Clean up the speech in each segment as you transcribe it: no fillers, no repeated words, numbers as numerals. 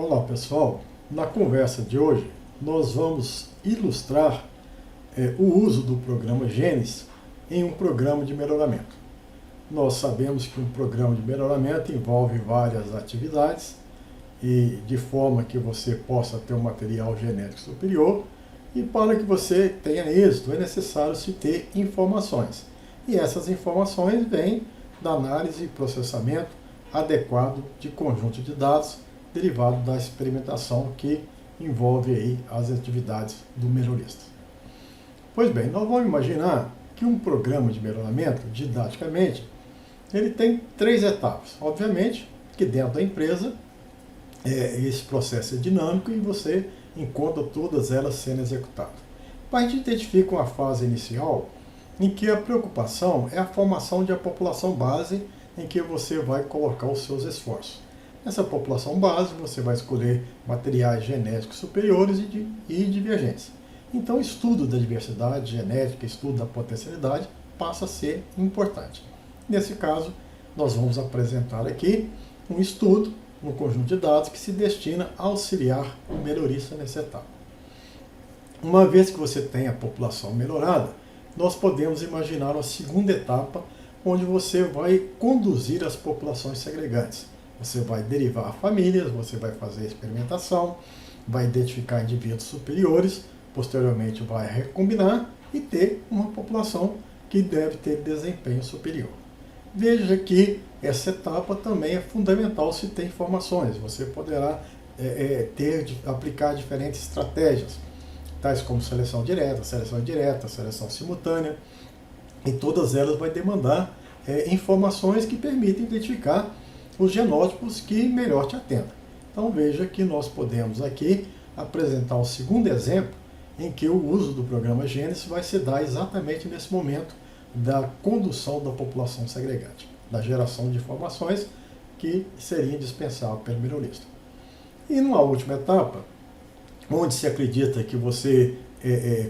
Olá pessoal, na conversa de hoje nós vamos ilustrar o uso do programa Gênesis em um programa de melhoramento. Nós sabemos que um programa de melhoramento envolve várias atividades e de forma que você possa ter um material genético superior, e para que você tenha êxito é necessário se ter informações. E essas informações vêm da análise e processamento adequado de conjunto de dados derivado da experimentação que envolve aí as atividades do melhorista. Pois bem, nós vamos imaginar que um programa de melhoramento, didaticamente, ele tem 3 etapas. Obviamente que dentro da empresa esse processo é dinâmico e você encontra todas elas sendo executadas. Mas a gente identifica uma fase inicial em que a preocupação é a formação de a população base em que você vai colocar os seus esforços. Nessa população base, você vai escolher materiais genéticos superiores e divergentes. Então, o estudo da diversidade genética, estudo da potencialidade, passa a ser importante. Nesse caso, nós vamos apresentar aqui um estudo, um conjunto de dados que se destina a auxiliar o melhorista nessa etapa. Uma vez que você tem a população melhorada, nós podemos imaginar uma segunda etapa, onde você vai conduzir as populações segregantes. Você vai derivar famílias, você vai fazer experimentação, vai identificar indivíduos superiores, posteriormente vai recombinar e ter uma população que deve ter desempenho superior. Veja que essa etapa também é fundamental se tem informações. Você poderá aplicar diferentes estratégias, tais como seleção direta, seleção indireta, seleção simultânea, e todas elas vão demandar informações que permitem identificar os genótipos que melhor te atendam. Então veja que nós podemos aqui apresentar um segundo exemplo em que o uso do programa Gênesis vai se dar exatamente nesse momento da condução da população segregante, da geração de informações que seria indispensável pelo melhorista. E numa última etapa, onde se acredita que você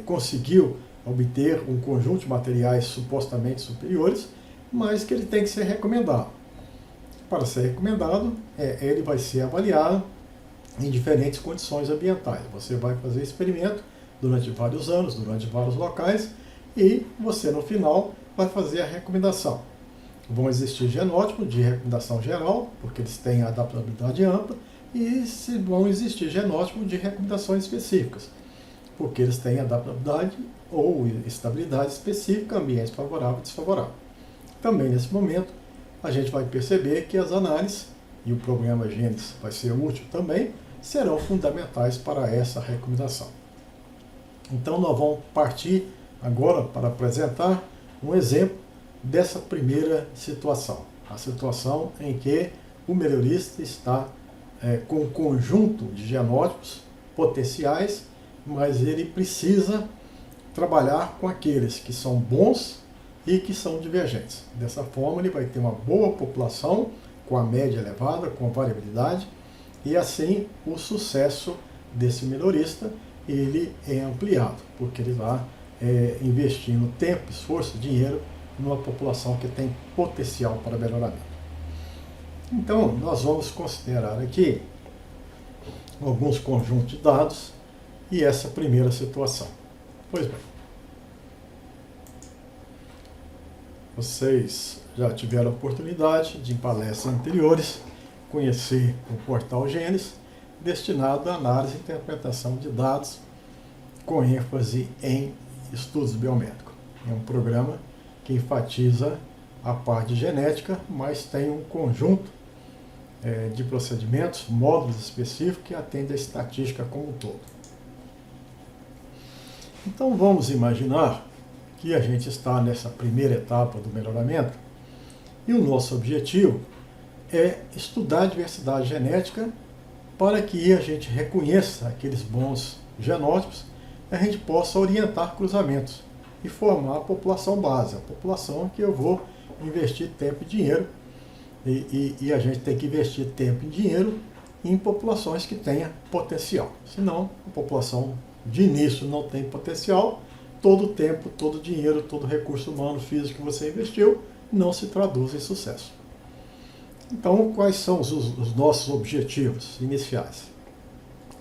conseguiu obter um conjunto de materiais supostamente superiores, mas que ele tem que ser recomendado. Para ser recomendado, ele vai ser avaliado em diferentes condições ambientais. Você vai fazer experimento durante vários anos, durante vários locais, e você no final vai fazer a recomendação. Vão existir genótipos de recomendação geral, porque eles têm adaptabilidade ampla, e vão existir genótipos de recomendações específicas, porque eles têm adaptabilidade ou estabilidade específica, ambientes favorável e desfavorável. Também nesse momento, a gente vai perceber que as análises, e o programa Gênesis vai ser útil também, serão fundamentais para essa recomendação. Então nós vamos partir agora para apresentar um exemplo dessa primeira situação. A situação em que o melhorista está com um conjunto de genótipos potenciais, mas ele precisa trabalhar com aqueles que são bons e que são divergentes. Dessa forma, ele vai ter uma boa população, com a média elevada, com variabilidade, e assim o sucesso desse melhorista ele é ampliado, porque ele vai investindo tempo, esforço, dinheiro numa população que tem potencial para melhoramento. Então, nós vamos considerar aqui alguns conjuntos de dados e essa primeira situação. Pois bem, vocês já tiveram a oportunidade de, em palestras anteriores, conhecer o portal Gênesis, destinado à análise e interpretação de dados com ênfase em estudos biométricos. É um programa que enfatiza a parte genética, mas tem um conjunto de procedimentos, módulos específicos que atendem a estatística como um todo. Então vamos imaginar que a gente está nessa primeira etapa do melhoramento e o nosso objetivo é estudar a diversidade genética para que a gente reconheça aqueles bons genótipos e a gente possa orientar cruzamentos e formar a população base, a população que eu vou investir tempo e dinheiro, e a gente tem que investir tempo e dinheiro em populações que tenham potencial. Senão, a população de início não tem potencial, todo o tempo, todo o dinheiro, todo o recurso humano, físico que você investiu, não se traduz em sucesso. Então, quais são os nossos objetivos iniciais?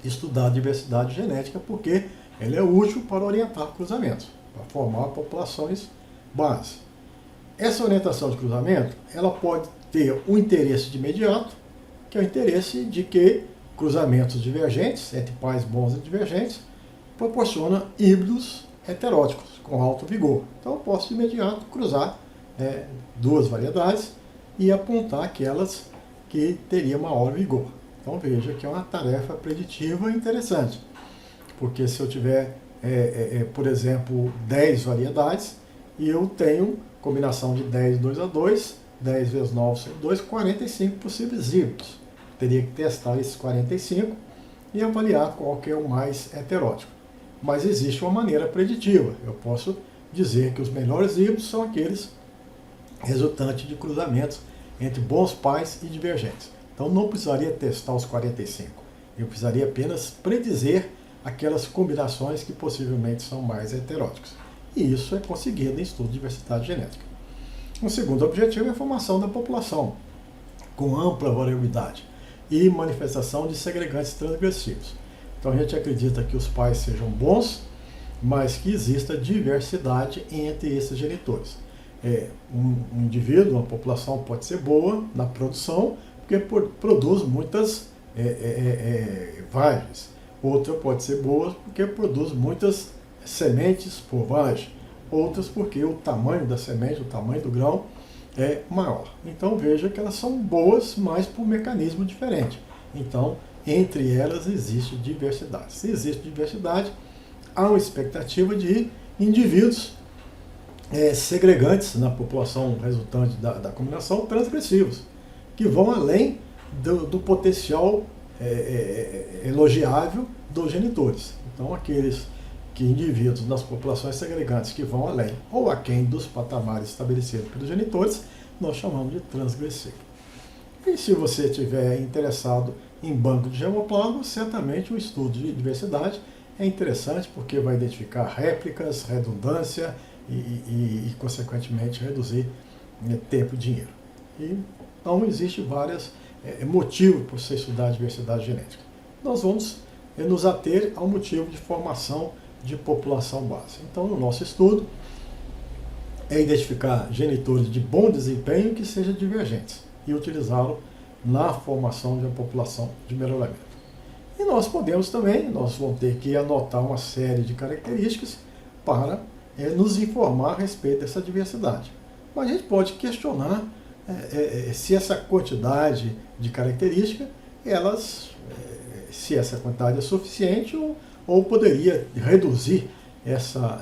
estudar a diversidade genética, porque ela é útil para orientar cruzamentos, para formar populações base. Essa orientação de cruzamento, ela pode ter um interesse de imediato, que é o interesse de que cruzamentos divergentes, entre pais bons e divergentes, proporciona híbridos heteróticos, com alto vigor. Então eu posso de imediato cruzar duas variedades e apontar aquelas que teriam maior vigor. Então veja que é uma tarefa preditiva interessante, porque se eu tiver, por exemplo, 10 variedades e eu tenho combinação de 10, 2 a 2, 10 vezes 9, 2, 45 possíveis híbridos. Teria que testar esses 45 e avaliar qual que é o mais heterótipo. Mas existe uma maneira preditiva. Eu posso dizer que os melhores híbridos são aqueles resultantes de cruzamentos entre bons pais e divergentes. Então não precisaria testar os 45. Eu precisaria apenas predizer aquelas combinações que possivelmente são mais heteróticas. E isso é conseguido em estudo de diversidade genética. Um segundo objetivo é a formação da população, com ampla variabilidade e manifestação de segregantes transgressivos. Então a gente acredita que os pais sejam bons, mas que exista diversidade entre esses genitores. Um indivíduo, uma população pode ser boa na produção, porque produz muitas vagens. Outra pode ser boa porque produz muitas sementes por vagem. Outras porque o tamanho da semente, o tamanho do grão é maior. Então veja que elas são boas, mas por mecanismo diferente. Então, entre elas existe diversidade. Se existe diversidade, há uma expectativa de indivíduos segregantes na população resultante da combinação, transgressivos, que vão além do potencial elogiável dos genitores. Então, aqueles indivíduos nas populações segregantes que vão além ou aquém dos patamares estabelecidos pelos genitores, nós chamamos de transgressivo. E se você estiver interessado em banco de germoplasma, certamente o estudo de diversidade é interessante porque vai identificar réplicas, redundância e consequentemente, reduzir tempo e dinheiro. Então, existe vários motivos para você estudar a diversidade genética. Nós vamos nos ater ao motivo de formação de população base. Então, no nosso estudo, é identificar genitores de bom desempenho que sejam divergentes e utilizá-lo na formação de uma população de melhoramento. E nós podemos também, nós vamos ter que anotar uma série de características para nos informar a respeito dessa diversidade. Mas a gente pode questionar se essa quantidade de características, se essa quantidade é suficiente ou poderia reduzir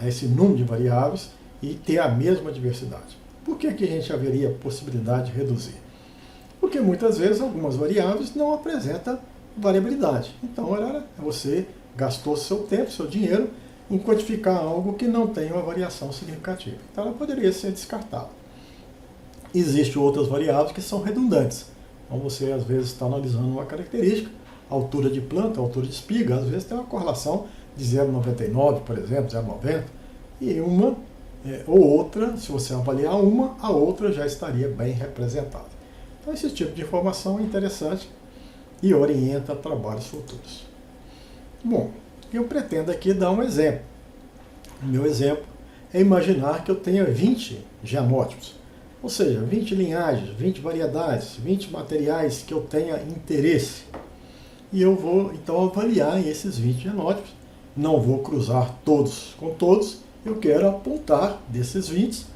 esse número de variáveis e ter a mesma diversidade. Por que a gente haveria possibilidade de reduzir? Porque muitas vezes algumas variáveis não apresentam variabilidade. Então você gastou seu tempo, seu dinheiro em quantificar algo que não tem uma variação significativa. Então ela poderia ser descartada. Existem outras variáveis que são redundantes. Então você às vezes está analisando uma característica, altura de planta, altura de espiga, às vezes tem uma correlação de 0,99, por exemplo, 0,90, e uma ou outra, se você avaliar uma, a outra já estaria bem representada. Então esse tipo de informação é interessante e orienta trabalhos futuros. Bom, eu pretendo aqui dar um exemplo. O meu exemplo é imaginar que eu tenha 20 genótipos, ou seja, 20 linhagens, 20 variedades, 20 materiais que eu tenha interesse. E eu vou então avaliar esses 20 genótipos. Não vou cruzar todos com todos, eu quero apontar desses 20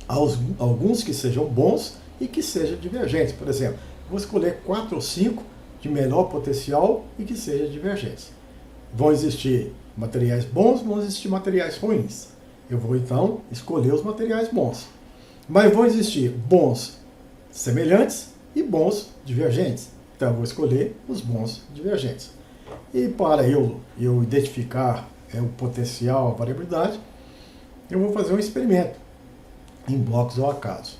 alguns que sejam bons e que sejam divergentes. Por exemplo, vou escolher 4 ou 5 de menor potencial e que sejam divergentes. Vão existir materiais bons, vão existir materiais ruins. Eu vou então escolher os materiais bons. Mas vão existir bons semelhantes e bons divergentes. Então eu vou escolher os bons divergentes. E para eu identificar o potencial, a variabilidade, eu vou fazer um experimento em blocos ao acaso.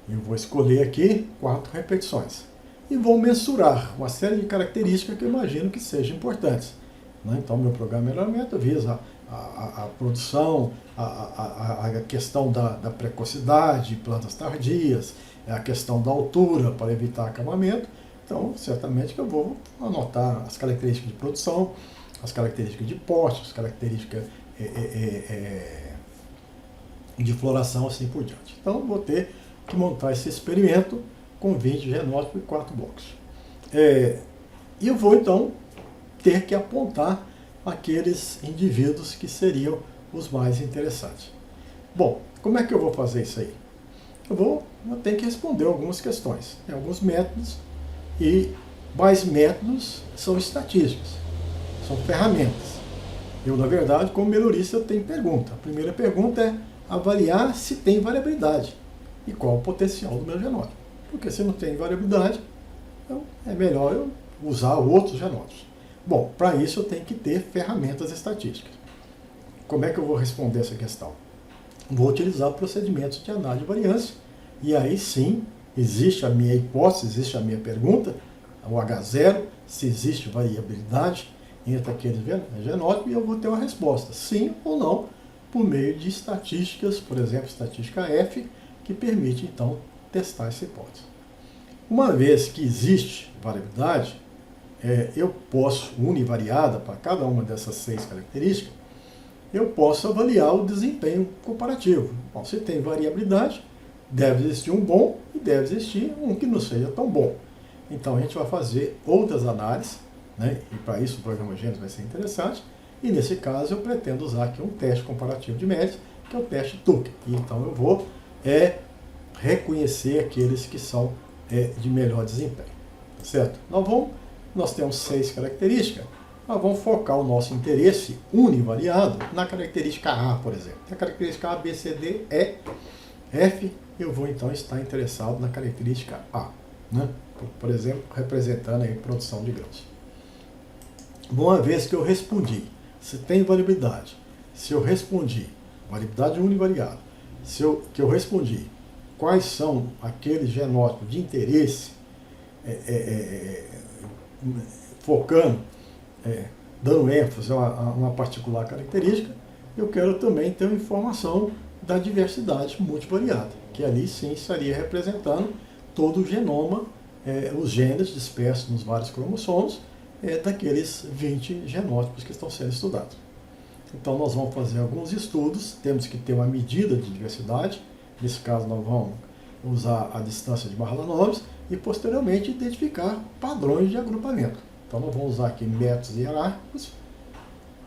Eu vou escolher aqui 4 repetições. E vou mensurar uma série de características que eu imagino que sejam importantes. Então, meu programa de melhoramento visa a produção, a questão da precocidade, plantas tardias, a questão da altura para evitar acabamento. Então, certamente que eu vou anotar as características de produção, as características de porte, as características de floração, assim por diante. Então, vou ter que montar esse experimento com 20 genótipos e 4 blocos. E eu vou, então, ter que apontar aqueles indivíduos que seriam os mais interessantes. Bom, como é que eu vou fazer isso aí? Eu tenho que responder algumas questões. Tem alguns métodos, e mais métodos são estatísticas, são ferramentas. Eu, na verdade, como melhorista, eu tenho pergunta. A primeira pergunta é avaliar se tem variabilidade e qual o potencial do meu genótipo. Porque se não tem variabilidade, então é melhor eu usar outros genótipos. Bom, para isso eu tenho que ter ferramentas estatísticas. Como é que eu vou responder essa questão? Vou utilizar procedimentos de análise de variância, e aí sim, existe a minha hipótese, existe a minha pergunta, o H0, se existe variabilidade entre aqueles genótipos, e eu vou ter uma resposta, sim ou não, por meio de estatísticas, por exemplo, estatística F, que permite, então, testar essa hipótese. Uma vez que existe variabilidade, eu posso, univariada, para cada uma dessas 6 características, eu posso avaliar o desempenho comparativo. Bom, se tem variabilidade, deve existir um bom e deve existir um que não seja tão bom. Então a gente vai fazer outras análises, né? E para isso o programa Gênesis vai ser interessante. E nesse caso eu pretendo usar aqui um teste comparativo de médias, que é o teste Tuck. E então eu vou reconhecer aqueles que são de melhor desempenho. Tá certo? Nós temos 6 características. Nós vamos focar o nosso interesse univariado na característica A, por exemplo. A característica A, B, C, D, E, F, eu vou então estar interessado na característica A, né? Por exemplo, representando aí produção de grãos. Uma vez que eu respondi se tem variabilidade, se eu respondi variabilidade univariada, que eu respondi quais são aqueles genótipos de interesse, focando, dando ênfase a uma particular característica, eu quero também ter uma informação da diversidade multivariada, que ali sim estaria representando todo o genoma, os genes dispersos nos vários cromossomos, daqueles 20 genótipos que estão sendo estudados. Então nós vamos fazer alguns estudos, temos que ter uma medida de diversidade, nesse caso nós vamos usar a distância de Mahalanobis e posteriormente identificar padrões de agrupamento. Então nós vamos usar aqui métodos hierárquicos,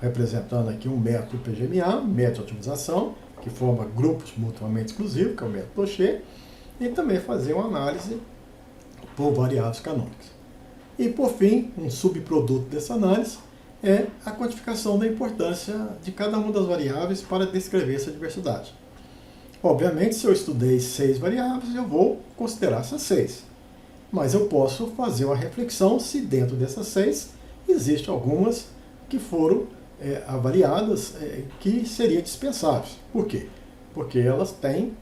representando aqui um método PGMA, método de otimização, que forma grupos mutuamente exclusivos, que é o método Toché, e também fazer uma análise por variáveis canônicas. E por fim, um subproduto dessa análise é a quantificação da importância de cada uma das variáveis para descrever essa diversidade. Obviamente, se eu estudei 6 variáveis, eu vou considerar essas 6. Mas eu posso fazer uma reflexão se dentro dessas 6 existem algumas que foram avaliadas que seriam dispensáveis. Por quê? Porque elas têm,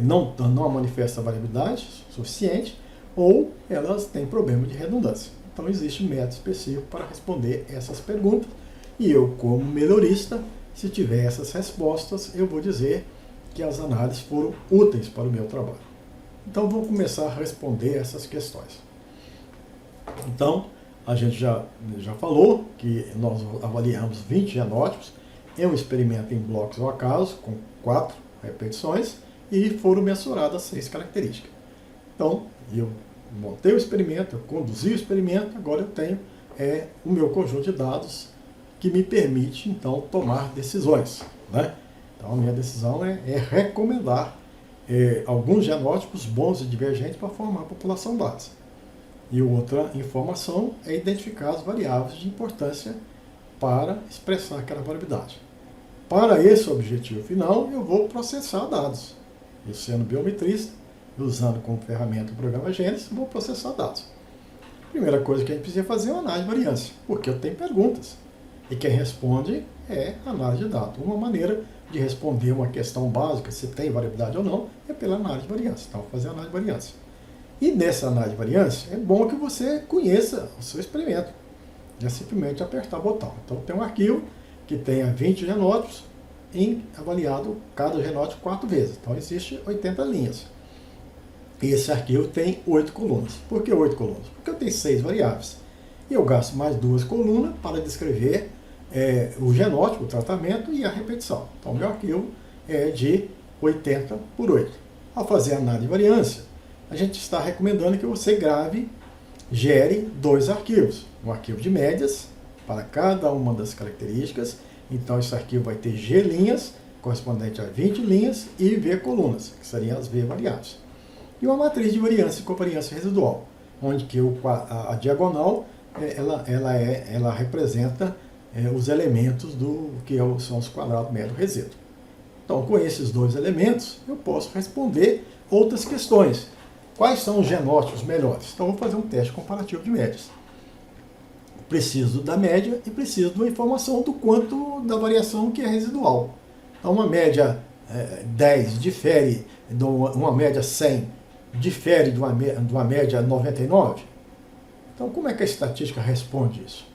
não manifestam variabilidade suficiente ou elas têm problema de redundância. Então existe um método específico para responder essas perguntas e eu, como melhorista, se tiver essas respostas, eu vou dizer que as análises foram úteis para o meu trabalho. Então vou começar a responder essas questões. Então, a gente já falou que nós avaliamos 20 genótipos em um experimento em blocos ao acaso, com 4 repetições, e foram mensuradas 6 características. Então, eu montei o experimento, eu conduzi o experimento, agora eu tenho o meu conjunto de dados que me permite, então, tomar decisões, né? Então, a minha decisão é recomendar alguns genótipos bons e divergentes para formar a população base. E outra informação é identificar as variáveis de importância para expressar aquela variabilidade. Para esse objetivo final, eu vou processar dados. Eu, sendo biometrista, usando como ferramenta o programa Gênesis, vou processar dados. A primeira coisa que a gente precisa fazer é uma análise de variância, porque eu tenho perguntas. E quem responde é a análise de dados. Uma maneira de responder uma questão básica, se tem variabilidade ou não, é pela análise de variância. Então, vou fazer a análise de variância. E nessa análise de variância, é bom que você conheça o seu experimento. É simplesmente apertar o botão. Então, tem um arquivo que tenha 20 genótipos, avaliado cada genótipo 4 vezes. Então, existe 80 linhas. esse arquivo tem 8 colunas. Por que 8 colunas? Porque eu tenho 6 variáveis. E eu gasto mais 2 colunas para descrever o genótipo, o tratamento e a repetição. Então, meu arquivo é de 80 por 8. Ao fazer a análise de variância, a gente está recomendando que você gere 2 arquivos. Um arquivo de médias para cada uma das características. Então, esse arquivo vai ter G linhas, correspondente a 20 linhas, e V colunas, que seriam as V variáveis. E uma matriz de variância e covariância residual, onde que a diagonal ela representa os elementos do que são os quadrados médio resíduo. Então, com esses 2 elementos, eu posso responder outras questões. Quais são os genótipos melhores? Então, vou fazer um teste comparativo de médias. Preciso da média e preciso de uma informação do quanto da variação que é residual. Então, uma média 10 difere de uma média 100, difere de uma média 99. Então, como é que a estatística responde isso?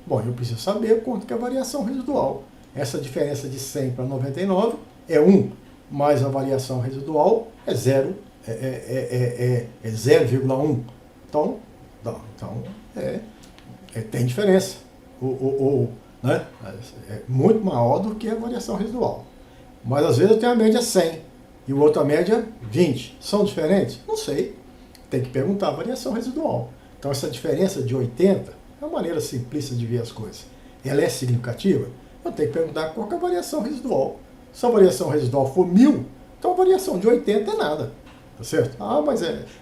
Bom, eu preciso saber quanto que é a variação residual. Essa diferença de 100 para 99 é 1, mais a variação residual é 0,1. Então tem diferença. Né? É muito maior do que a variação residual. Mas às vezes eu tenho a média 100 e o outro a média 20. São diferentes? Não sei. Tem que perguntar a variação residual. Então essa diferença de 80 é uma maneira simplista de ver as coisas. Ela é significativa? Eu tenho que perguntar qual que é a variação residual. Se a variação residual for 1000, então a variação de 80 é nada. Tá certo?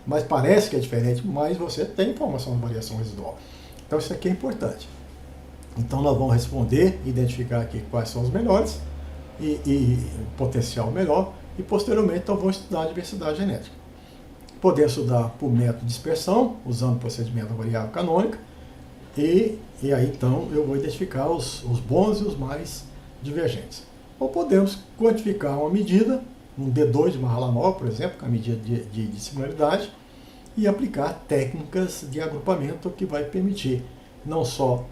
Mas parece que é diferente, mas você tem informação de variação residual. Então isso aqui é importante. Então nós vamos responder, identificar aqui quais são os melhores e potencial melhor, e posteriormente então vamos estudar a diversidade genética. Podemos estudar por método de dispersão, usando o procedimento da variável canônica, e aí então eu vou identificar os bons e os mais divergentes. Ou podemos quantificar uma medida, um D2 de Mahalanobis, por exemplo, que é a medida de similaridade, e aplicar técnicas de agrupamento que vai permitir não só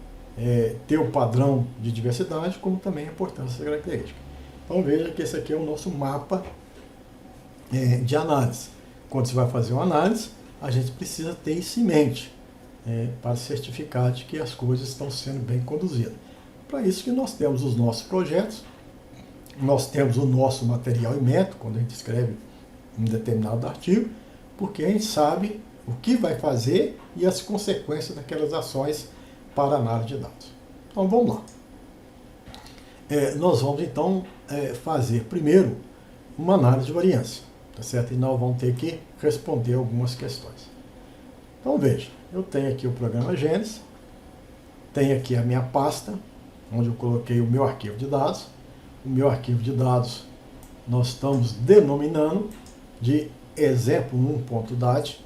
ter o padrão de diversidade, como também a importância dessa característica. Então veja que esse aqui é o nosso mapa de análise. Quando você vai fazer uma análise, a gente precisa ter isso em mente, para certificar de que as coisas estão sendo bem conduzidas. Para isso que nós temos os nossos projetos, nós temos o nosso material e método, quando a gente escreve um determinado artigo, porque a gente sabe o que vai fazer e as consequências daquelas ações para a análise de dados. Então vamos lá. Nós vamos então fazer primeiro uma análise de variância, tá certo? E nós vamos ter que responder algumas questões. Então veja, eu tenho aqui o programa Gênesis, tenho aqui a minha pasta, onde eu coloquei o meu arquivo de dados. O meu arquivo de dados nós estamos denominando de exemplo1.dat,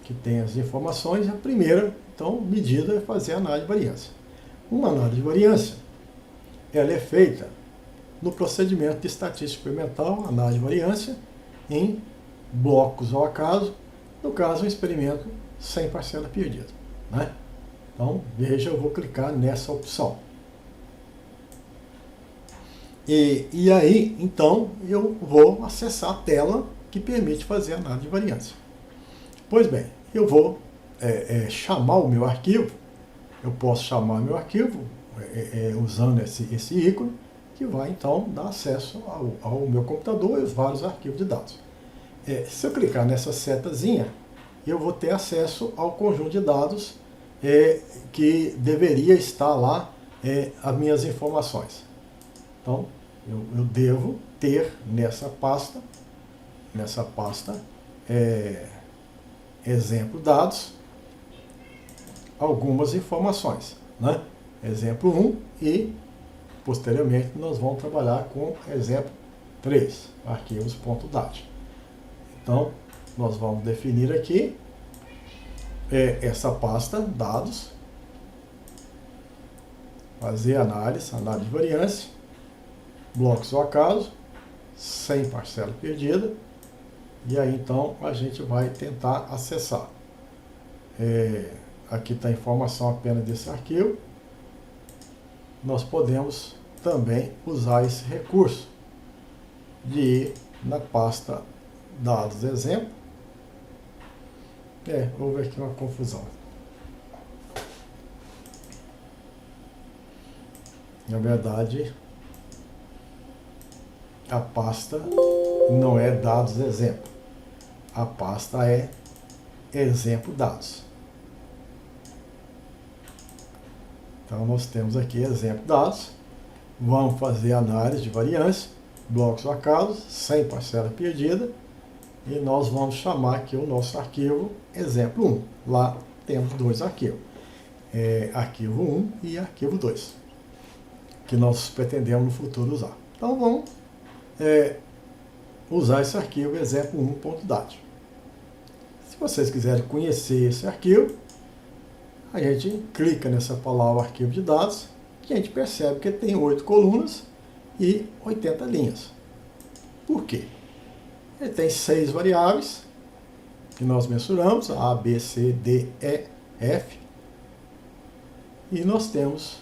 que tem as informações. A primeira, então, medida é fazer a análise de variância. Uma análise de variância, ela é feita no procedimento de estatística experimental, análise de variância, em blocos ao acaso, no caso, um experimento sem parcela perdida. Né? Então, veja, eu vou clicar nessa opção. E aí, então, eu vou acessar a tela que permite fazer a análise de variância. Pois bem, eu vou chamar o meu arquivo. Eu posso chamar meu arquivo usando esse ícone, que vai, então, dar acesso ao meu computador e os vários arquivos de dados. Se eu clicar nessa setazinha, eu vou ter acesso ao conjunto de dados que deveria estar lá as minhas informações. Então, eu devo ter nessa pasta exemplo dados, algumas informações, né? Exemplo 1 e, posteriormente, nós vamos trabalhar com exemplo 3, arquivos.dat. Então, nós vamos definir aqui essa pasta, dados, fazer análise de variância, blocos ao acaso, sem parcela perdida, e aí então a gente vai tentar acessar. Aqui está a informação apenas desse arquivo. Nós podemos também usar esse recurso de ir na pasta dados exemplo. Houve aqui uma confusão. Na verdade, a pasta não é dados exemplo. A pasta é exemplo dados. Então, nós temos aqui exemplo dados. Vamos fazer análise de variância, blocos ou acasos, sem parcela perdida. E nós vamos chamar aqui o nosso arquivo exemplo 1. Lá temos dois arquivos. Arquivo 1 e arquivo 2. Que nós pretendemos no futuro usar. Então, vamos usar esse arquivo exemplo 1.dat. Se vocês quiserem conhecer esse arquivo, a gente clica nessa palavra arquivo de dados e a gente percebe que ele tem 8 colunas e 80 linhas. Por quê? Ele tem 6 variáveis que nós mensuramos, A, B, C, D, E, F. E nós temos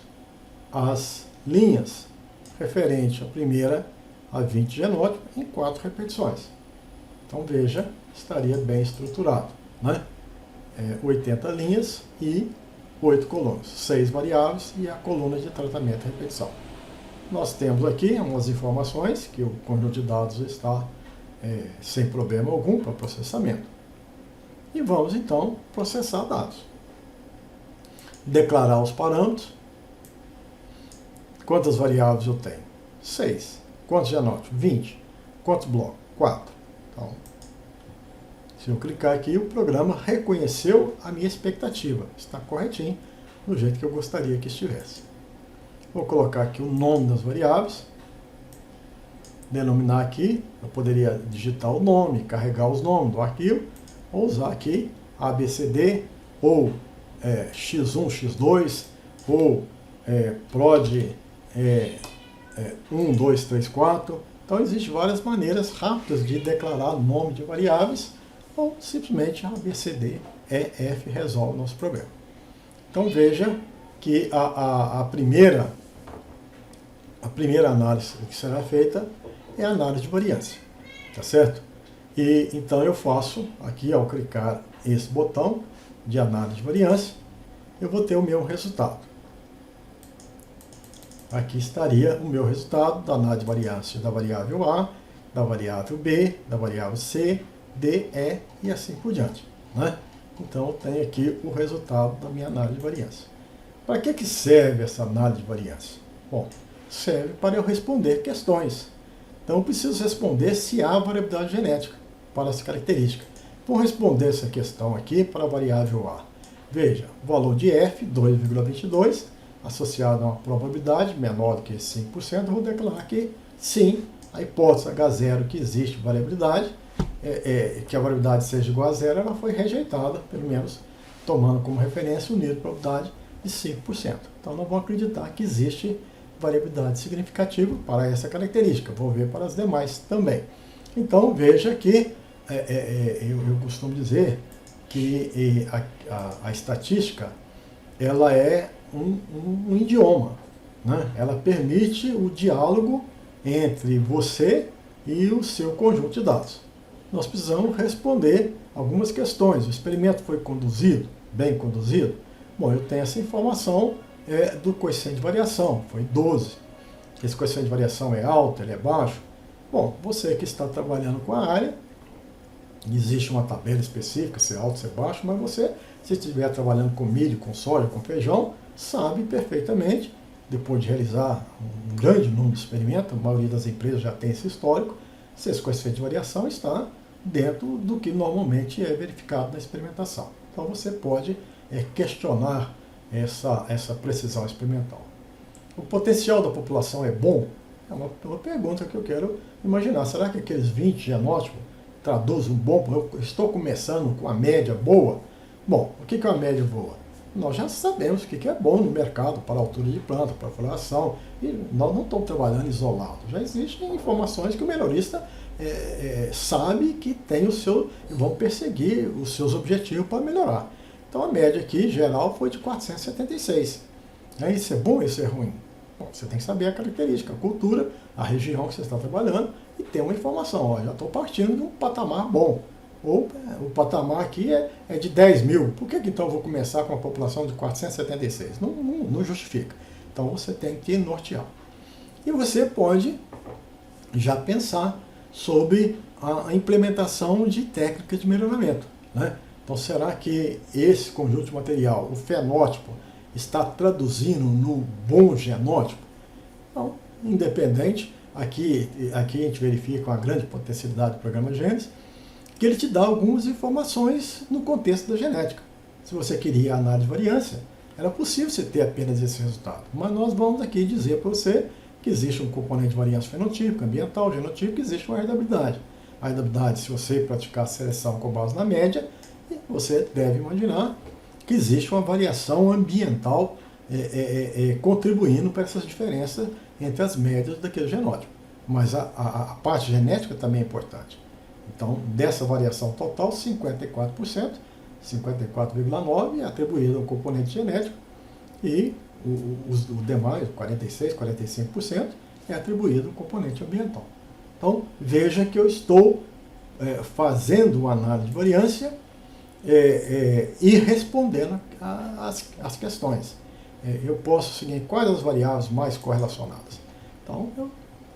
as linhas referente à primeira a 20 genótipos em 4 repetições. Então veja, estaria bem estruturado, né? 80 linhas e 8 colunas, 6 variáveis e a coluna de tratamento e repetição. Nós temos aqui umas informações que o conjunto de dados está sem problema algum para processamento. E vamos então processar dados. Declarar os parâmetros. Quantas variáveis eu tenho? 6. Quantos genótipos? 20. Quantos blocos? 4. Então, se eu clicar aqui, o programa reconheceu a minha expectativa. Está corretinho, do jeito que eu gostaria que estivesse. Vou colocar aqui o nome das variáveis. Denominar aqui, eu poderia digitar o nome, carregar os nomes do arquivo, ou usar aqui ABCD, ou X1, X2, ou prod 1, 2, 3, 4. Então, existem várias maneiras rápidas de declarar nome de variáveis, ou simplesmente ABCD, EF resolve o nosso problema. Então, veja que a primeira análise que será feita é a análise de variância, tá certo? E então eu faço aqui, ao clicar esse botão de análise de variância, eu vou ter o meu resultado. Aqui estaria o meu resultado da análise de variância da variável A, da variável B, da variável C, D, E e assim por diante, né? Então, eu tenho aqui o resultado da minha análise de variância. Para que serve essa análise de variância? Bom, serve para eu responder questões. Então, eu preciso responder se há variabilidade genética para essa característica. Vou responder essa questão aqui para a variável A. Veja, o valor de F, 2,22, associado a uma probabilidade menor do que 5%, eu vou declarar que sim, a hipótese H0 que existe variabilidade, que a variabilidade seja igual a zero, ela foi rejeitada, pelo menos tomando como referência o nível de probabilidade de 5%. Então, nós vamos acreditar que existe variabilidade significativa para essa característica. Vou ver para as demais também. Então, veja que eu costumo dizer que a estatística ela é um idioma, né? Ela permite o diálogo entre você e o seu conjunto de dados. Nós precisamos responder algumas questões. O experimento foi conduzido, bem conduzido? Bom, eu tenho essa informação do coeficiente de variação, foi 12. Esse coeficiente de variação é alto, ele é baixo? Bom, você que está trabalhando com a área, existe uma tabela específica, se é alto, se é baixo, mas você, se estiver trabalhando com milho, com soja, com feijão, sabe perfeitamente, depois de realizar um grande número de experimentos, a maioria das empresas já tem esse histórico, se esse coeficiente de variação está dentro do que normalmente é verificado na experimentação. Então você pode questionar essa precisão experimental. O potencial da população é bom? É uma pergunta que eu quero imaginar. Será que aqueles 20 genótipos traduzem um bom? Eu estou começando com a média boa? Bom, o que é uma média boa? Nós já sabemos o que é bom no mercado para a altura de planta, para a floração, e nós não estamos trabalhando isolado. Já existem informações que o melhorista sabe que tem vão perseguir os seus objetivos para melhorar. Então a média aqui, geral, foi de 476. Isso é bom, isso é ruim? Bom, você tem que saber a característica, a cultura, a região que você está trabalhando, e ter uma informação, ó, já estou partindo de um patamar bom. Ou o patamar aqui é de 10 mil. Por que então eu vou começar com uma população de 476? Não justifica. Então você tem que nortear. E você pode já pensar sobre a implementação de técnicas de melhoramento, né? Então será que esse conjunto de material, o fenótipo, está traduzindo no bom genótipo? Então, independente, aqui a gente verifica uma grande potencialidade do programa Gênesis, que ele te dá algumas informações no contexto da genética. Se você queria análise de variância, era possível você ter apenas esse resultado. Mas nós vamos aqui dizer para você que existe um componente de variância fenotípica, ambiental, genotípica, existe uma heredabilidade. A heredabilidade, se você praticar a seleção com base na média, você deve imaginar que existe uma variação ambiental contribuindo para essas diferenças entre as médias daquele genótipo. Mas a parte genética também é importante. Então, dessa variação total, 54%, 54,9% é atribuído ao componente genético e o demais, 46%, 45%, é atribuído ao componente ambiental. Então, veja que eu estou fazendo uma análise de variância e respondendo as questões. Eu posso seguir quais as variáveis mais correlacionadas. Então,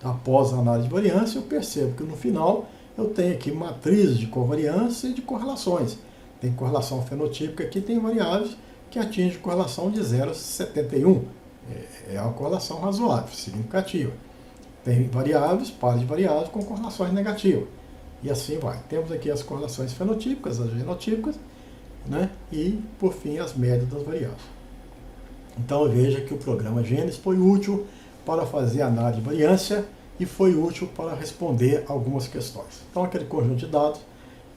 após a análise de variância, eu percebo que no final eu tenho aqui matrizes de covariância e de correlações. Tem correlação fenotípica aqui, tem variáveis que atingem correlação de 0,71. É uma correlação razoável, significativa. Tem variáveis, pares de variáveis com correlações negativas. E assim vai. Temos aqui as correlações fenotípicas, as genotípicas, né? E, por fim, as médias das variáveis. Então, veja que o programa Gênesis foi útil para fazer análise de variância e foi útil para responder algumas questões. Então, aquele conjunto de dados,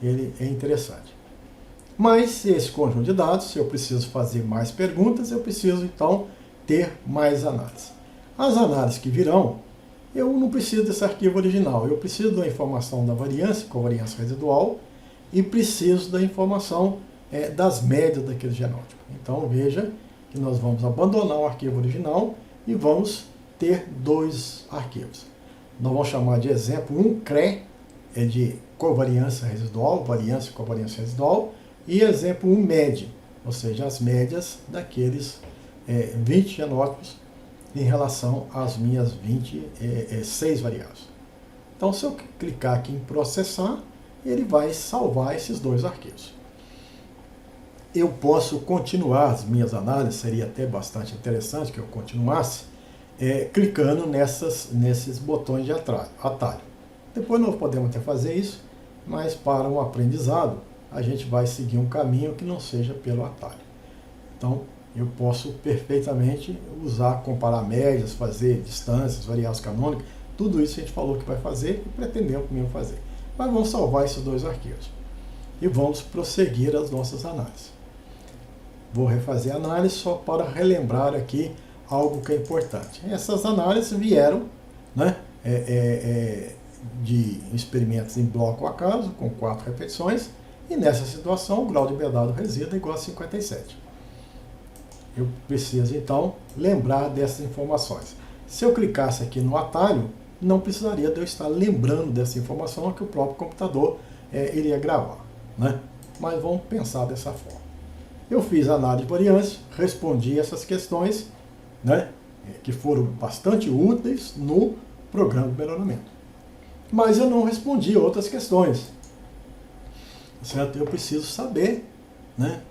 ele é interessante. Mas, esse conjunto de dados, se eu preciso fazer mais perguntas, eu preciso, então, ter mais análises. As análises que virão, eu não preciso desse arquivo original. Eu preciso da informação da variância, covariância residual, e preciso da informação das médias daquele genótipo. Então, veja que nós vamos abandonar o arquivo original e vamos ter dois arquivos. Nós vamos chamar de exemplo 1, CRE, é de covariância residual, variância e covariância residual, e exemplo 1, MED, ou seja, as médias daqueles 20 genótipos em relação às minhas 26 variáveis. Então, se eu clicar aqui em processar, ele vai salvar esses dois arquivos. Eu posso continuar as minhas análises, seria até bastante interessante que eu continuasse, clicando nesses botões de atalho. Depois nós podemos até fazer isso, mas para um aprendizado, a gente vai seguir um caminho que não seja pelo atalho. Então, eu posso perfeitamente comparar médias, fazer distâncias, variáveis canônicas, tudo isso a gente falou que vai fazer e pretendemos mesmo fazer. Mas vamos salvar esses dois arquivos. E vamos prosseguir as nossas análises. Vou refazer a análise só para relembrar aqui algo que é importante. Essas análises vieram, né, de experimentos em bloco acaso, com 4 repetições, e nessa situação o grau de liberdade do resíduo é igual a 57. Eu preciso, então, lembrar dessas informações. Se eu clicasse aqui no atalho, não precisaria de eu estar lembrando dessa informação que o próprio computador iria gravar, né? Mas vamos pensar dessa forma. Eu fiz a análise de variância, respondi essas questões, né, que foram bastante úteis no programa de melhoramento. Mas eu não respondi outras questões. Certo? Eu preciso saber, né?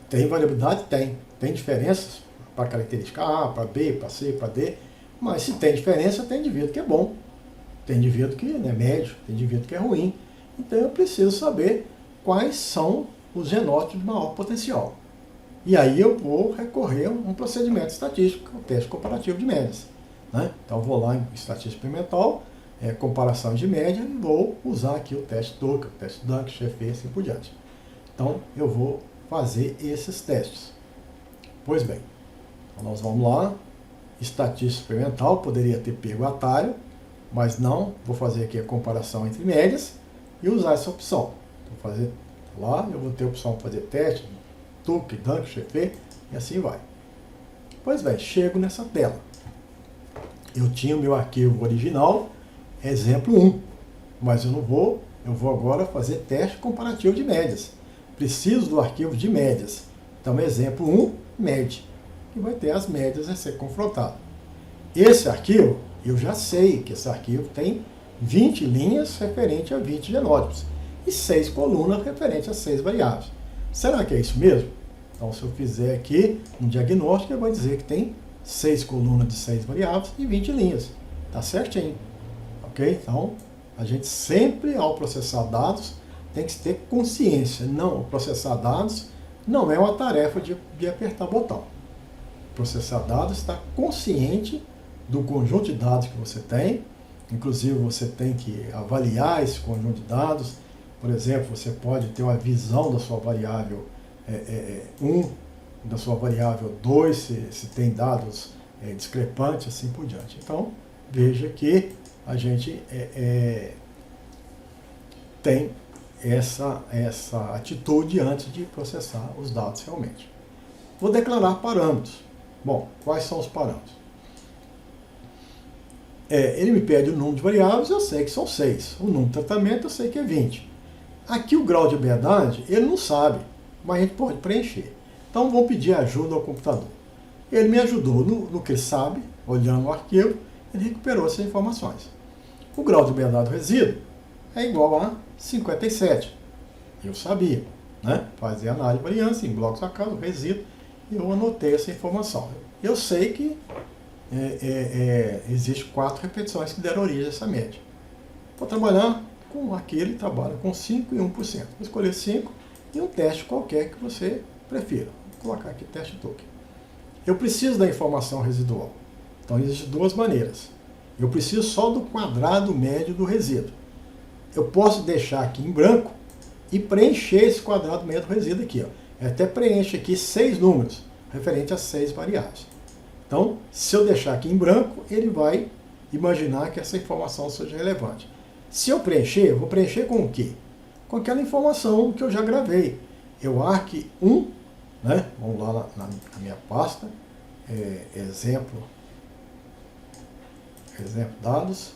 Tem variabilidade? Tem. Tem diferenças para característica A, para B, para C, para D. Mas se tem diferença, tem indivíduo que é bom. Tem indivíduo que é médio, tem indivíduo que é ruim. Então eu preciso saber quais são os genótipos de maior potencial. E aí eu vou recorrer a um procedimento estatístico, o teste comparativo de médias, né? Então eu vou lá em estatística experimental, comparação de média, e vou usar aqui o teste Tucker, o teste Dunk, Sheffer e assim por diante. Então eu vou fazer esses testes. Pois bem, então nós vamos lá, estatística experimental, poderia ter pego o atalho, mas não, vou fazer aqui a comparação entre médias e usar essa opção. Vou fazer lá, eu vou ter a opção de fazer teste, Tucker, Dunk, Sheffer e assim vai. Pois bem, chego nessa tela. Eu tinha o meu arquivo original, exemplo 1. mas eu vou agora fazer teste comparativo de médias. Preciso do arquivo de médias. Então, exemplo 1, MED, que vai ter as médias a ser confrontado. Esse arquivo, eu já sei que esse arquivo tem 20 linhas referente a 20 genótipos e 6 colunas referente a 6 variáveis. Será que é isso mesmo? Então, se eu fizer aqui um diagnóstico, ele vai dizer que tem 6 colunas de 6 variáveis e 20 linhas. Tá certinho. Ok? Então, a gente sempre, ao processar dados, tem que ter consciência. Não, processar dados não é uma tarefa de apertar botão. Processar dados está consciente do conjunto de dados que você tem. Inclusive, você tem que avaliar esse conjunto de dados. Por exemplo, você pode ter uma visão da sua variável 1, da sua variável 2, se tem dados discrepantes, assim por diante. Então, veja que a gente tem essa atitude antes de processar os dados realmente. Vou declarar parâmetros. Bom, quais são os parâmetros? Ele me pede o número de variáveis, eu sei que são 6. O número de tratamento, eu sei que é 20. Aqui o grau de aberração, ele não sabe, mas a gente pode preencher. Então, vou pedir ajuda ao computador. Ele me ajudou no que sabe, olhando o arquivo, ele recuperou essas informações. O grau de aberração do resíduo é igual a 57. Eu sabia, né? Fazer análise de variância em blocos acaso, resíduo, e eu anotei essa informação. Eu sei que existe 4 repetições que deram origem a essa média. Vou trabalhar com aquele, trabalha com 5 e 1%. Vou escolher 5 e um teste qualquer que você prefira. Vou colocar aqui teste token. Eu preciso da informação residual. Então, existem 2 maneiras. Eu preciso só do quadrado médio do resíduo. Eu posso deixar aqui em branco e preencher esse quadrado médio do resíduo aqui. Eu até preenche aqui 6 números, referente a 6 variáveis. Então, se eu deixar aqui em branco, ele vai imaginar que essa informação seja relevante. Se eu preencher, eu vou preencher com o quê? Com aquela informação que eu já gravei. Eu arq1, né? Vamos lá na minha pasta, exemplo dados,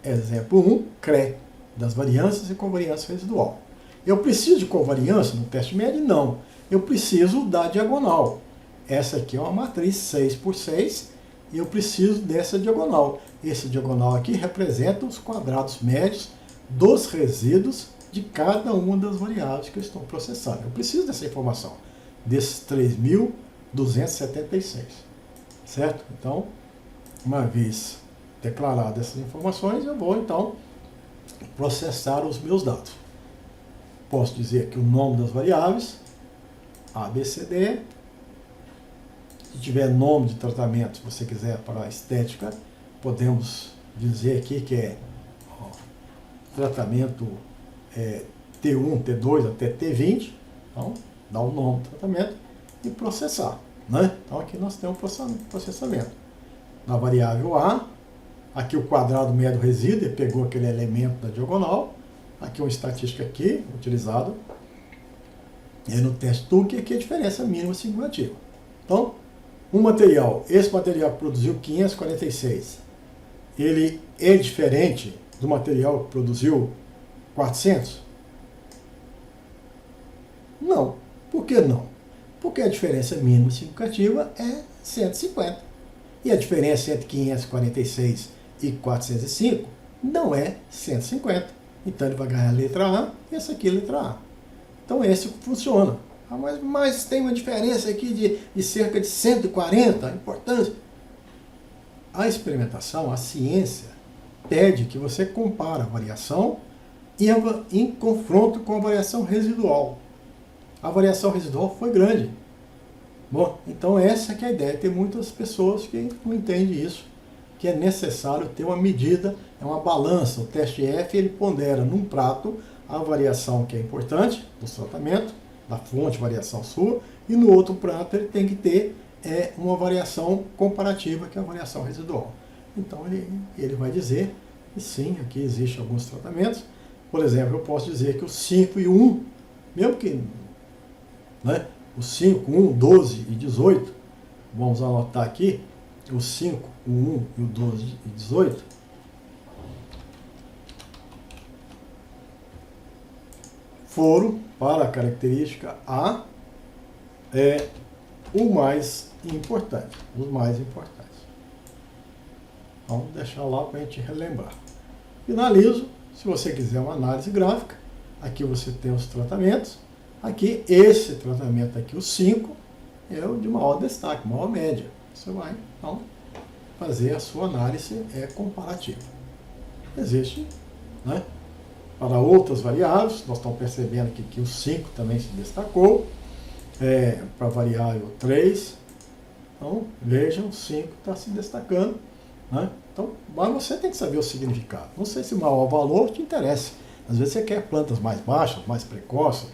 exemplo 1, CRE, das variâncias e covariância residual. Eu preciso de covariância no teste médio? Não. Eu preciso da diagonal. Essa aqui é uma matriz 6 por 6 e eu preciso dessa diagonal. Essa diagonal aqui representa os quadrados médios dos resíduos de cada uma das variáveis que eu estou processando. Eu preciso dessa informação, desses 3.276. Certo? Então, uma vez declaradas essas informações, eu vou então processar os meus dados. Posso dizer aqui o nome das variáveis, A, B, C, D. Se tiver nome de tratamento, se você quiser para a estética, podemos dizer aqui que é tratamento T1, T2 até T20. Então, dá o nome do tratamento e processar. Né? Então, aqui nós temos processamento. Na variável A, aqui o quadrado médio resíduo, ele pegou aquele elemento da diagonal. Aqui uma estatística aqui, utilizada no teste Tukey, aqui a diferença mínima significativa. Então, esse material que produziu 546, ele é diferente do material que produziu 400? Não. Por que não? Porque a diferença mínima significativa é 150. E a diferença entre 546 e 405 não é 150. Então ele vai ganhar a letra A e essa aqui é a letra A. Então esse funciona. Mas tem uma diferença aqui de cerca de 140, importância. A experimentação, a ciência, pede que você compare a variação em confronto com a variação residual. A variação residual foi grande. Bom, então essa que é a ideia. Tem muitas pessoas que não entendem isso, que é necessário ter uma medida, é uma balança. O teste F, ele pondera num prato a variação que é importante do tratamento, da fonte de variação sua, e no outro prato ele tem que ter uma variação comparativa, que é a variação residual. Então ele vai dizer que sim, aqui existem alguns tratamentos. Por exemplo, eu posso dizer que o 5 e o 1, mesmo que o 5, 1, 12 e 18, vamos anotar aqui, o 5, o 1 e o 12 e 18, foro para a característica A é o mais importante, os mais importantes. Vamos deixar lá para a gente relembrar. Finalizo. Se você quiser uma análise gráfica, aqui você tem os tratamentos. Aqui, esse tratamento aqui, o 5, é o de maior destaque, maior média. Você vai, então, fazer a sua análise comparativa. Existe, né? Para outras variáveis, nós estamos percebendo que o 5 também se destacou. Para a variável 3, então, vejam, o 5 está se destacando. Né? Então, mas você tem que saber o significado. Não sei se o maior valor te interessa. Às vezes você quer plantas mais baixas, mais precoces,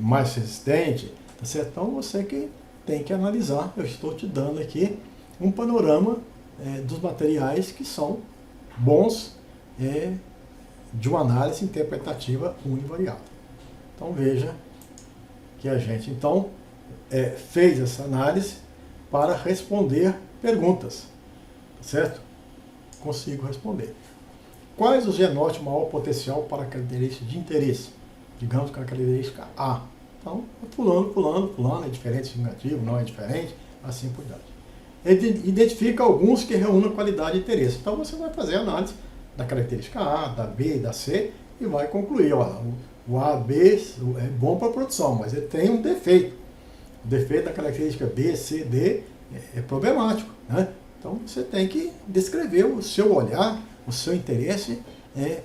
mais resistentes. Tá certo? Então você que tem que analisar. Eu estou te dando aqui um panorama dos materiais que são bons de uma análise interpretativa univariada. Então veja que a gente então fez essa análise para responder perguntas. Tá certo? Consigo responder. Quais os genótipos de maior potencial para a característica de interesse? Digamos que a característica A. Então, fulano, é diferente, significativo, não é diferente, assim por diante. Ele identifica alguns que reúnem qualidade e interesse. Então, você vai fazer a análise da característica A, da B, da C e vai concluir. Olha, o A, B é bom para a produção, mas ele tem um defeito. O defeito da característica B, C, D é problemático, né? Então, você tem que descrever o seu olhar, o seu interesse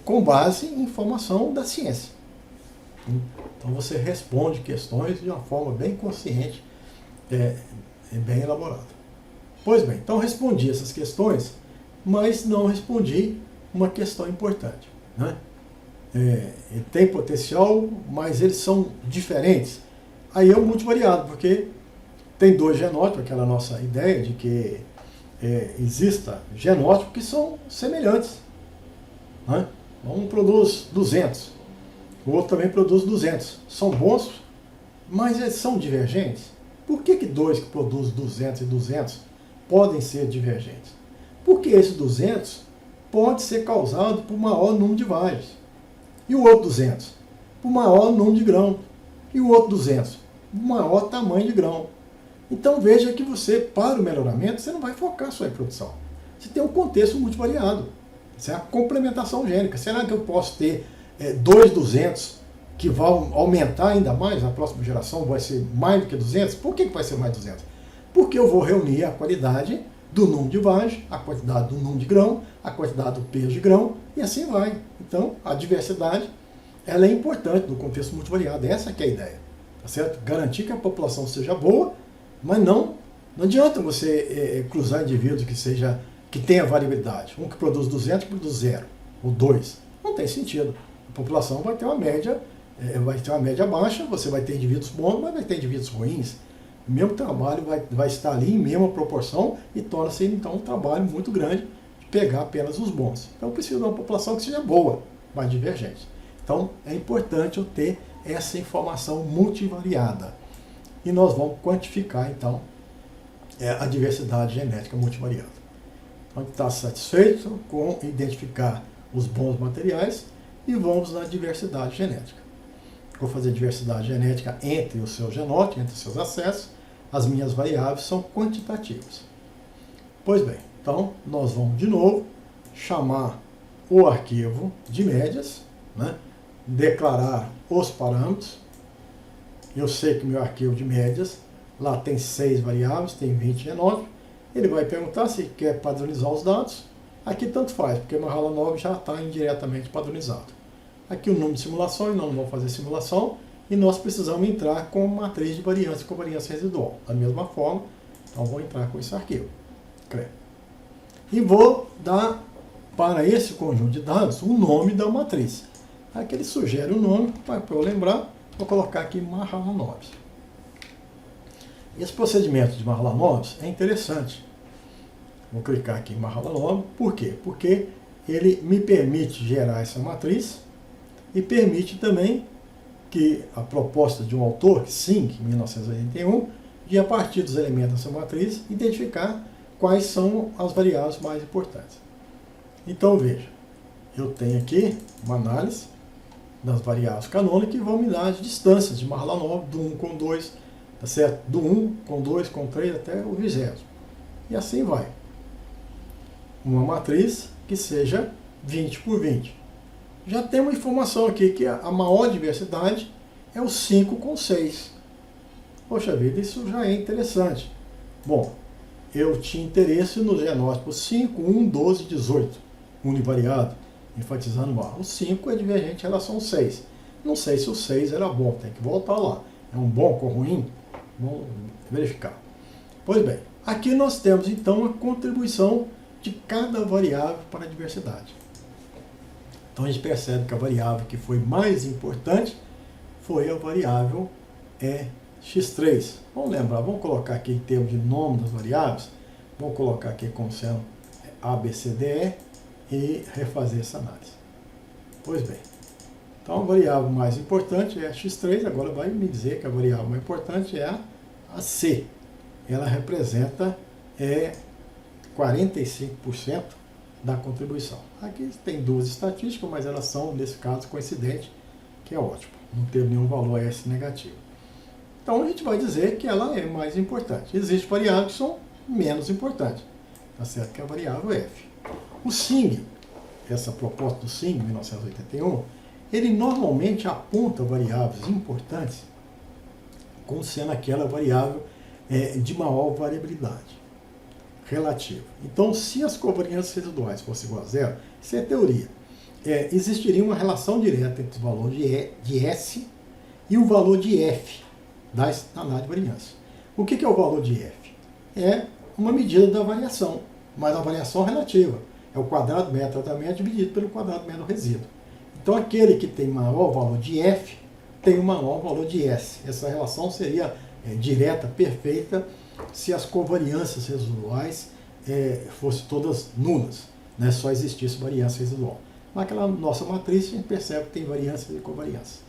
com base em informação da ciência. Então, você responde questões de uma forma bem consciente e bem elaborada. Pois bem, então respondi essas questões, mas não respondi uma questão importante. Né? Ele tem potencial, mas eles são diferentes. Aí é um multivariado, porque tem dois genótipos, aquela nossa ideia de que exista genótipos que são semelhantes. Né? Um produz 200, o outro também produz 200. São bons, mas eles são divergentes. Por que dois que produzem 200 e 200 podem ser divergentes? Porque esse 200 pode ser causado por maior número de vagens. E o outro 200 por maior número de grão. E o outro 200 por maior tamanho de grão. Então veja que você, para o melhoramento, você não vai focar só em produção. Você tem um contexto multivariado. Isso é a complementação gênica. Será que eu posso ter 2.200 que vão aumentar ainda mais na próxima geração? Vai ser mais do que 200? Por que vai ser mais 200? Porque eu vou reunir a qualidade do número de vagem, a quantidade do número de grão, a quantidade do peso de grão, e assim vai. Então, a diversidade ela é importante no contexto multivariado. Essa que é a ideia. Tá certo? Garantir que a população seja boa, mas não adianta você cruzar indivíduos que tenha variabilidade. Um que produz 200 que produz 0, ou 2. Não tem sentido. A população vai ter uma média, baixa, você vai ter indivíduos bons, mas vai ter indivíduos ruins. O mesmo trabalho vai estar ali em mesma proporção e torna-se então um trabalho muito grande de pegar apenas os bons. Então eu preciso de uma população que seja boa, mas divergente. Então é importante eu ter essa informação multivariada. E nós vamos quantificar, então, a diversidade genética multivariada. Então, está satisfeito com identificar os bons materiais e vamos na diversidade genética. Vou fazer diversidade genética entre o seu genótipo, entre os seus acessos. As minhas variáveis são quantitativas. Pois bem, então, nós vamos de novo chamar o arquivo de médias, né? Declarar os parâmetros. Eu sei que o meu arquivo de médias, lá tem 6 variáveis, tem 20 genótipos. Ele vai perguntar se quer padronizar os dados. Aqui tanto faz, porque o Mahala 9 já está indiretamente padronizado. Aqui o número de simulações, não vamos fazer simulação. E nós precisamos entrar com matriz de variância, com variância residual. Da mesma forma, então vou entrar com esse arquivo. E vou dar para esse conjunto de dados o nome da matriz. Aqui ele sugere o nome, para eu lembrar. Vou colocar aqui Mahala 9. Esse procedimento de Mahala 9 é interessante. Vou clicar aqui em Mahala 9. Por quê? Porque ele me permite gerar essa matriz e permite também que a proposta de um autor, Singh, em 1981, de a partir dos elementos dessa matriz, identificar quais são as variáveis mais importantes. Então veja, eu tenho aqui uma análise das variáveis canônicas e vão me dar as distâncias de Mahalanobis, do 1 com 2, tá certo? Do 1 com 2 com 3 até o 20º. E assim vai. Uma matriz que seja 20 por 20. Já tem uma informação aqui que a maior diversidade é o 5 com 6. Poxa vida, isso já é interessante. Bom, eu tinha interesse no genótipo 5, 1, 12, 18, univariado, enfatizando lá. O 5 é divergente em relação ao 6. Não sei se o 6 era bom, tem que voltar lá. É um bom ou ruim? Vamos verificar. Pois bem, aqui nós temos então a contribuição de cada variável para a diversidade. Então a gente percebe que a variável que foi mais importante foi a variável x3. Vamos lembrar, vamos colocar aqui em termos de nome das variáveis, vamos colocar aqui como sendo A, B, C, D, E e refazer essa análise. Pois bem, então a variável mais importante é a x3, agora vai me dizer que a variável mais importante é a C. Ela representa 45% da contribuição. Aqui tem duas estatísticas, mas elas são, nesse caso, coincidentes, que é ótimo. Não tem nenhum valor S negativo. Então a gente vai dizer que ela é mais importante. Existem variáveis que são menos importantes. Tá certo que é a variável F. O SING, essa proposta do SING, 1981, ele normalmente aponta variáveis importantes como sendo aquela variável de maior variabilidade relativa. Então, se as covariâncias residuais fossem igual a zero, isso é teoria. Existiria uma relação direta entre o valor de S e o valor de F da análise de variância. O que é o valor de F? É uma medida da variação, mas a variação relativa. É o quadrado médio do tratamento dividido pelo quadrado médio do resíduo. Então, aquele que tem maior valor de F tem um maior valor de S. Essa relação seria direta, perfeita, se as covariâncias residuais fossem todas nulas, né? Só existisse variância residual. Naquela nossa matriz, a gente percebe que tem variância e covariância.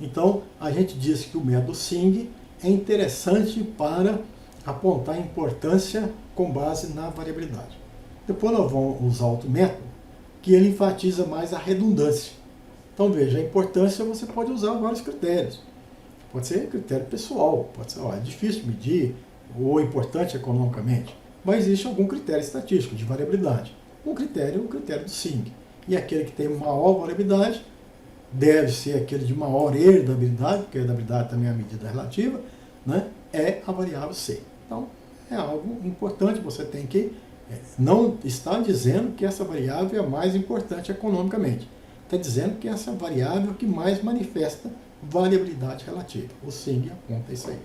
Então, a gente diz que o método SING é interessante para apontar a importância com base na variabilidade. Depois nós vamos usar outro método, que ele enfatiza mais a redundância. Então, veja, a importância você pode usar vários critérios. Pode ser critério pessoal, pode ser, é difícil de medir, ou importante economicamente, mas existe algum critério estatístico de variabilidade. O critério do SING. E aquele que tem maior variabilidade deve ser aquele de maior heredabilidade, porque a heredabilidade também é a medida relativa, né? É a variável C. Então, é algo importante, você tem que não está dizendo que essa variável é a mais importante economicamente. Está dizendo que essa variável é a que mais manifesta variabilidade relativa. O SING aponta isso aí.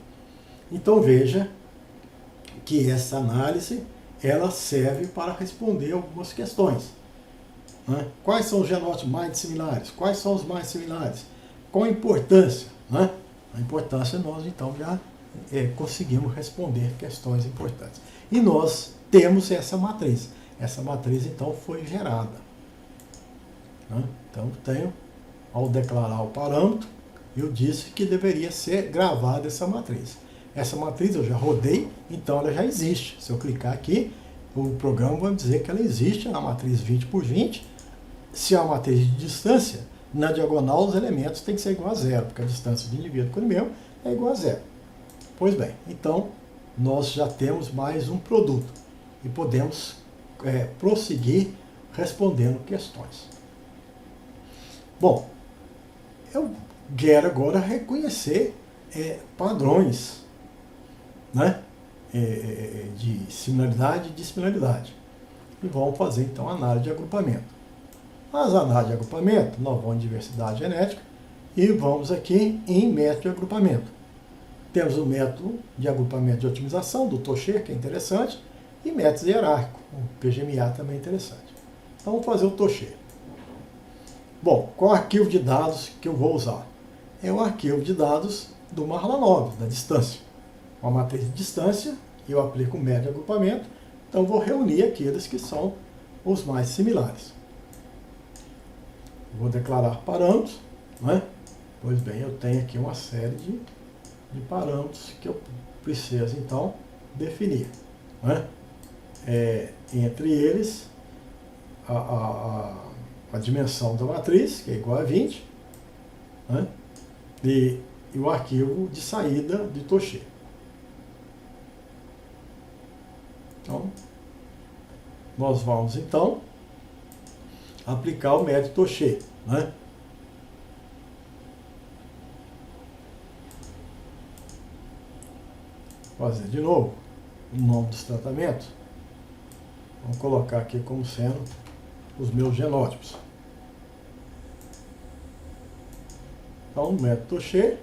Então, veja que essa análise ela serve para responder algumas questões. Né? Quais são os genótipos mais dissimilares? Quais são os mais similares? Qual a importância? Né? A importância nós então já conseguimos responder questões importantes. E nós temos essa matriz. Essa matriz então foi gerada. Né? Então ao declarar o parâmetro, eu disse que deveria ser gravada essa matriz. Essa matriz eu já rodei, então ela já existe. Se eu clicar aqui, o programa vai dizer que ela existe na matriz 20 por 20. Se é uma matriz de distância, na diagonal os elementos têm que ser igual a zero, porque a distância do indivíduo com o meu é igual a zero. Pois bem, então nós já temos mais um produto e podemos prosseguir respondendo questões. Bom, eu quero agora reconhecer padrões, né? De similaridade e dissimilaridade. E vamos fazer então análise de agrupamento. As análises de agrupamento, nós vamos em diversidade genética e vamos aqui em método de agrupamento. Temos o método de agrupamento de otimização, do Tocher, que é interessante, e métodos hierárquicos, o PGMA também é interessante. Então vamos fazer o Tocher. Bom, qual arquivo de dados que eu vou usar? É o arquivo de dados do Mahalanobis, da distância. Uma matriz de distância, eu aplico o método de agrupamento, então vou reunir aqueles que são os mais similares. Vou declarar parâmetros, né? Pois bem, eu tenho aqui uma série de parâmetros que eu preciso então definir. Né? Entre eles, a dimensão da matriz, que é igual a 20, né? E o arquivo de saída de Toshé. Então, nós vamos então aplicar o método Toshé, né? Fazer de novo o nome dos tratamentos. Vamos colocar aqui como sendo os meus genótipos. Então, o método Toshé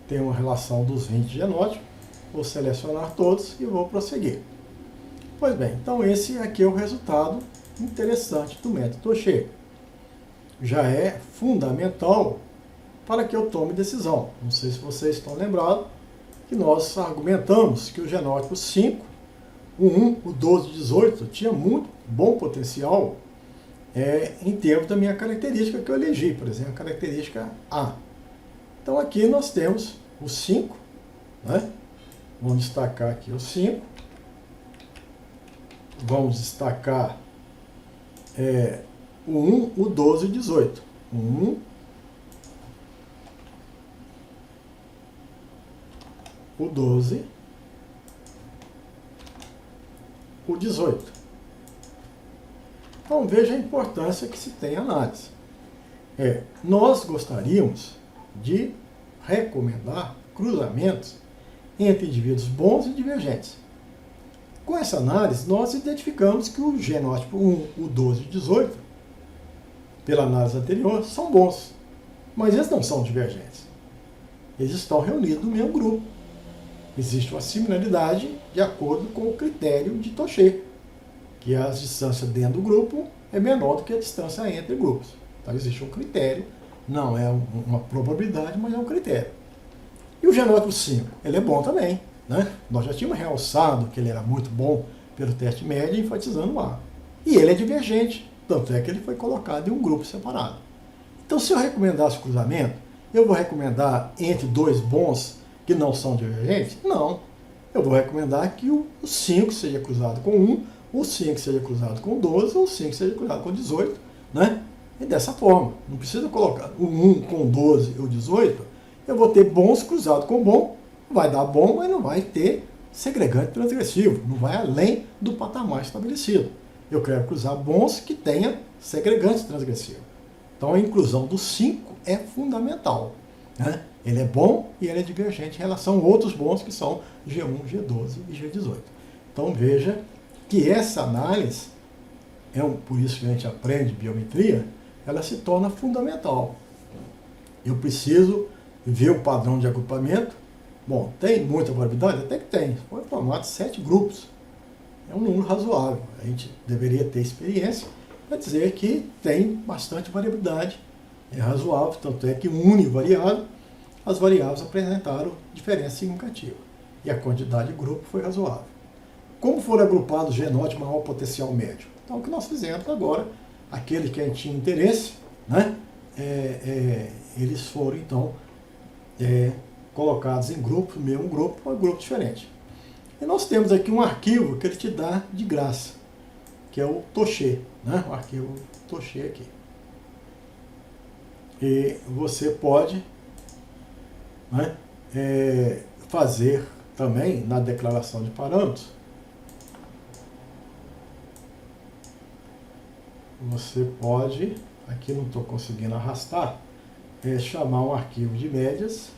tem uma relação dos 20 genótipos. Vou selecionar todos e vou prosseguir. Pois bem, então esse aqui é o resultado interessante do método Toshé. Já é fundamental para que eu tome decisão. Não sei se vocês estão lembrados que nós argumentamos que o genótipo 5, o 1, o 12 e o 18 tinha muito bom potencial em termos da minha característica que eu elegi, por exemplo, a característica A. Então aqui nós temos o 5, né? Vamos destacar aqui o 5. Vamos destacar o 1, o 12 e o 18. O 1, o 12, o 18. Então veja a importância que se tem a análise. Nós gostaríamos de recomendar cruzamentos entre indivíduos bons e divergentes. Com essa análise, nós identificamos que o genótipo 1, o 12 e o 18, pela análise anterior, são bons, mas eles não são divergentes. Eles estão reunidos no mesmo grupo. Existe uma similaridade de acordo com o critério de Toshé, que a distância dentro do grupo é menor do que a distância entre grupos. Então existe um critério, não é uma probabilidade, mas é um critério. E o genótipo 5, ele é bom também, né? Nós já tínhamos realçado que ele era muito bom pelo teste médio, enfatizando o A. E ele é divergente, tanto é que ele foi colocado em um grupo separado. Então, se eu recomendasse o cruzamento, eu vou recomendar entre dois bons que não são divergentes? Não. Eu vou recomendar que o 5 seja cruzado com 1, o 5 seja cruzado com 12, ou o 5 seja cruzado com 18, né? E dessa forma. Não precisa colocar o 1 com 12 ou 18. Eu vou ter bons cruzados com bom, vai dar bom, mas não vai ter segregante transgressivo, não vai além do patamar estabelecido. Eu quero cruzar bons que tenham segregante transgressivo. Então a inclusão do 5 é fundamental, né? Ele é bom e ele é divergente em relação a outros bons que são G1, G12 e G18. Então veja que essa análise, por isso que a gente aprende biometria, ela se torna fundamental. Eu preciso ver o padrão de agrupamento. Bom, tem muita variabilidade? Até que tem. Foi formado 7 grupos. É um número razoável. A gente deveria ter experiência para dizer que tem bastante variabilidade. É razoável, tanto é que univariável, as variáveis apresentaram diferença significativa. E a quantidade de grupo foi razoável. Como foram agrupados os genótipos maior potencial médio? Então, o que nós fizemos agora, aqueles que a gente tinha interesse, né, eles foram, então, colocados em grupos, mesmo grupo, ou grupo diferente. E nós temos aqui um arquivo que ele te dá de graça, que é o Toshé, né, o arquivo Toshé aqui. E você pode, né, fazer também na declaração de parâmetros. Você pode, aqui não estou conseguindo arrastar, chamar um arquivo de médias,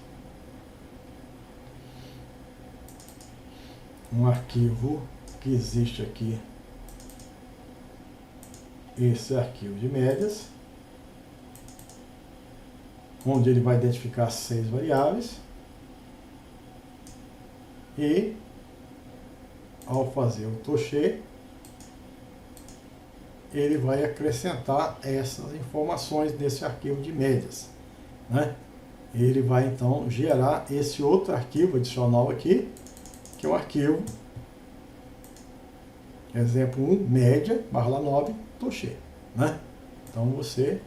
um arquivo que existe aqui, esse arquivo de médias, onde ele vai identificar 6 variáveis e, ao fazer o Toshé, ele vai acrescentar essas informações nesse arquivo de médias, né? Ele vai então gerar esse outro arquivo adicional aqui, que é o arquivo exemplo 1, média, /9, Toshé, né? Então você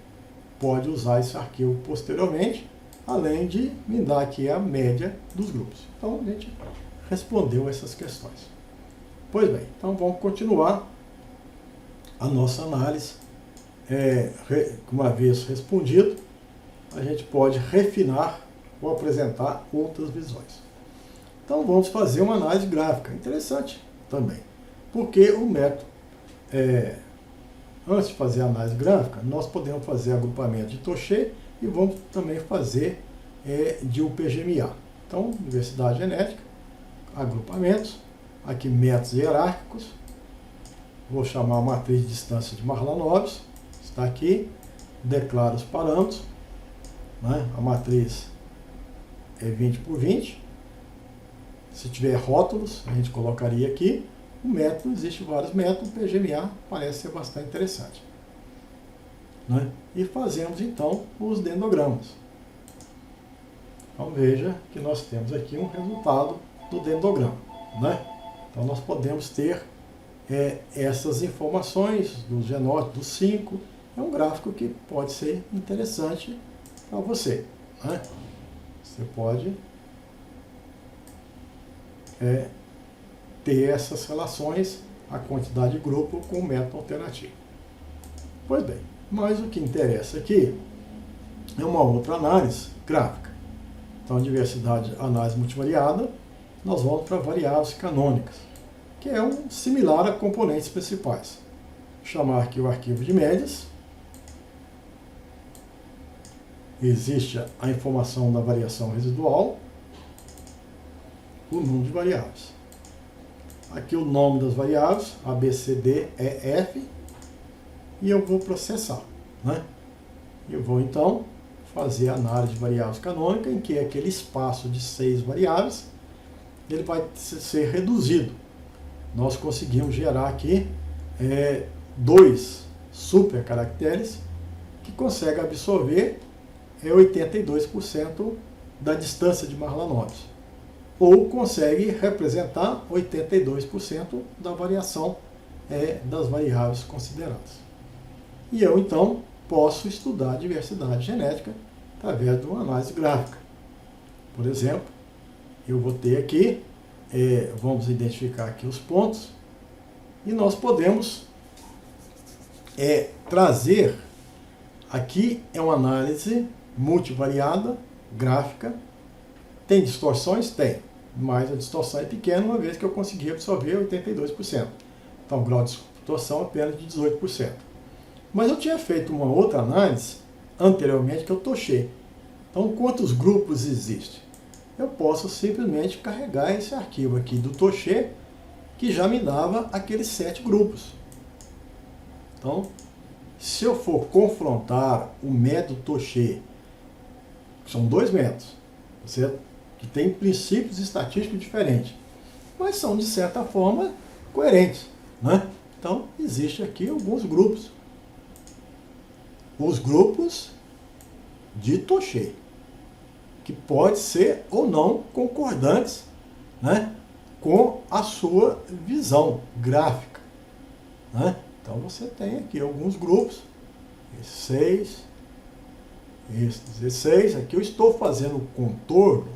pode usar esse arquivo posteriormente, além de me dar aqui a média dos grupos. Então a gente respondeu essas questões. Pois bem, então vamos continuar a nossa análise. Uma vez respondido, a gente pode refinar ou apresentar outras visões. Então vamos fazer uma análise gráfica, interessante também, porque o método, antes de fazer a análise gráfica, nós podemos fazer agrupamento de Toché e vamos também fazer de UPGMA. Então, diversidade genética, agrupamentos, aqui métodos hierárquicos, vou chamar a matriz de distância de Mahalanobis, está aqui, declaro os parâmetros, né? A matriz é 20 por 20, se tiver rótulos, a gente colocaria aqui. O método, existe vários métodos, o PGMA parece ser bastante interessante. Né? E fazemos então os dendrogramas. Então veja que nós temos aqui um resultado do dendrograma. Né? Então nós podemos ter essas informações do genótipo dos 5. É um gráfico que pode ser interessante para você. Né? Você pode ter essas relações, a quantidade de grupo com o método alternativo. Pois bem, mas o que interessa aqui é uma outra análise gráfica. Então, a diversidade, análise multivariada, nós vamos para variáveis canônicas, que é similar a componentes principais. Vou chamar aqui o arquivo de médias. Existe a informação da variação residual, o número de variáveis. Aqui o nome das variáveis, A, B, C, D, E, F, e eu vou processar. Né? Eu vou então fazer a análise de variáveis canônica, em que aquele espaço de 6 variáveis, ele vai ser reduzido. Nós conseguimos gerar aqui 2 super caracteres que conseguem absorver 82% da distância de Mahalanobis, ou consegue representar 82% da variação das variáveis consideradas. E eu, então, posso estudar a diversidade genética através de uma análise gráfica. Por exemplo, eu vou ter aqui, vamos identificar aqui os pontos, e nós podemos trazer, aqui é uma análise multivariada, gráfica. Tem distorções? Tem, mas a distorção é pequena, uma vez que eu consegui absorver 82%. Então, o grau de distorção é apenas de 18%. Mas eu tinha feito uma outra análise anteriormente, que é o Toché. Então, quantos grupos existem? Eu posso simplesmente carregar esse arquivo aqui do Toché, que já me dava aqueles 7 grupos. Então, se eu for confrontar o método Toché, são 2 métodos, certo? Que tem princípios estatísticos diferentes, mas são, de certa forma, coerentes. Né? Então, existe aqui alguns grupos. Os grupos de Toché, que pode ser ou não concordantes, né, com a sua visão gráfica. Né? Então, você tem aqui alguns grupos, esse 6, esse 16. Aqui eu estou fazendo o contorno,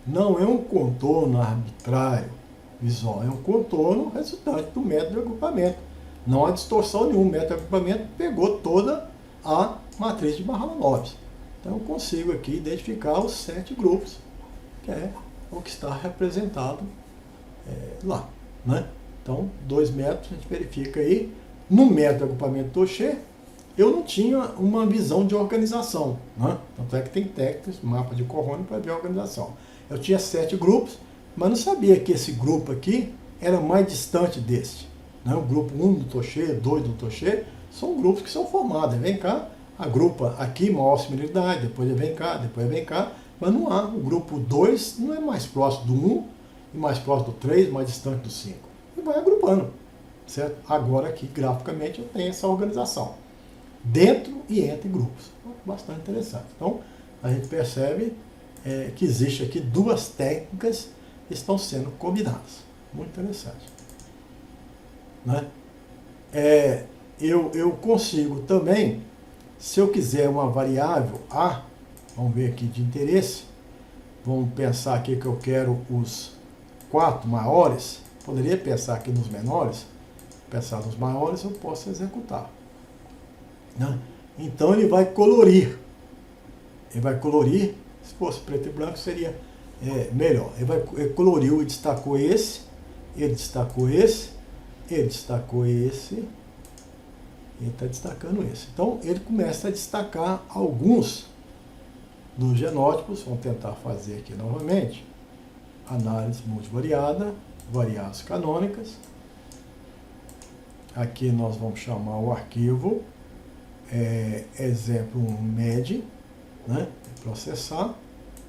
não é um contorno arbitrário visual, é um contorno resultante do método de agrupamento. Não há distorção nenhuma, o método de agrupamento pegou toda a matriz de Mahalanobis. Então eu consigo aqui identificar os 7 grupos, que é o que está representado lá. Né? Então, 2 métodos a gente verifica aí. No método de agrupamento Toché, eu não tinha uma visão de organização. Né? Tanto é que tem técnicas, mapa de Cohn para ver a organização. Eu tinha 7 grupos, mas não sabia que esse grupo aqui era mais distante deste. Né? O grupo 1 do Toché, 2 do Toché, são grupos que são formados. Vem cá, agrupa aqui maior similaridade, depois vem cá, depois vem cá, mas não há. O grupo 2 não é mais próximo do 1 e mais próximo do 3, mais distante do 5. E vai agrupando. Certo? Agora aqui, graficamente, eu tenho essa organização. Dentro e entre grupos. Bastante interessante. Então, a gente percebe que existe aqui 2 técnicas que estão sendo combinadas. Muito interessante. Né? Eu consigo também, se eu quiser uma variável A, vamos ver aqui de interesse, vamos pensar aqui que eu quero os 4 maiores, poderia pensar aqui nos menores, pensar nos maiores eu posso executar. Né? Então ele vai colorir Ele vai colorir, se fosse preto e branco seria melhor. Ele coloriu e destacou esse, ele destacou esse, ele destacou esse, ele está destacando esse. Então ele começa a destacar alguns dos genótipos. Vamos tentar fazer aqui novamente. Análise multivariada, variáveis canônicas. Aqui nós vamos chamar o arquivo exemplo med, né, processar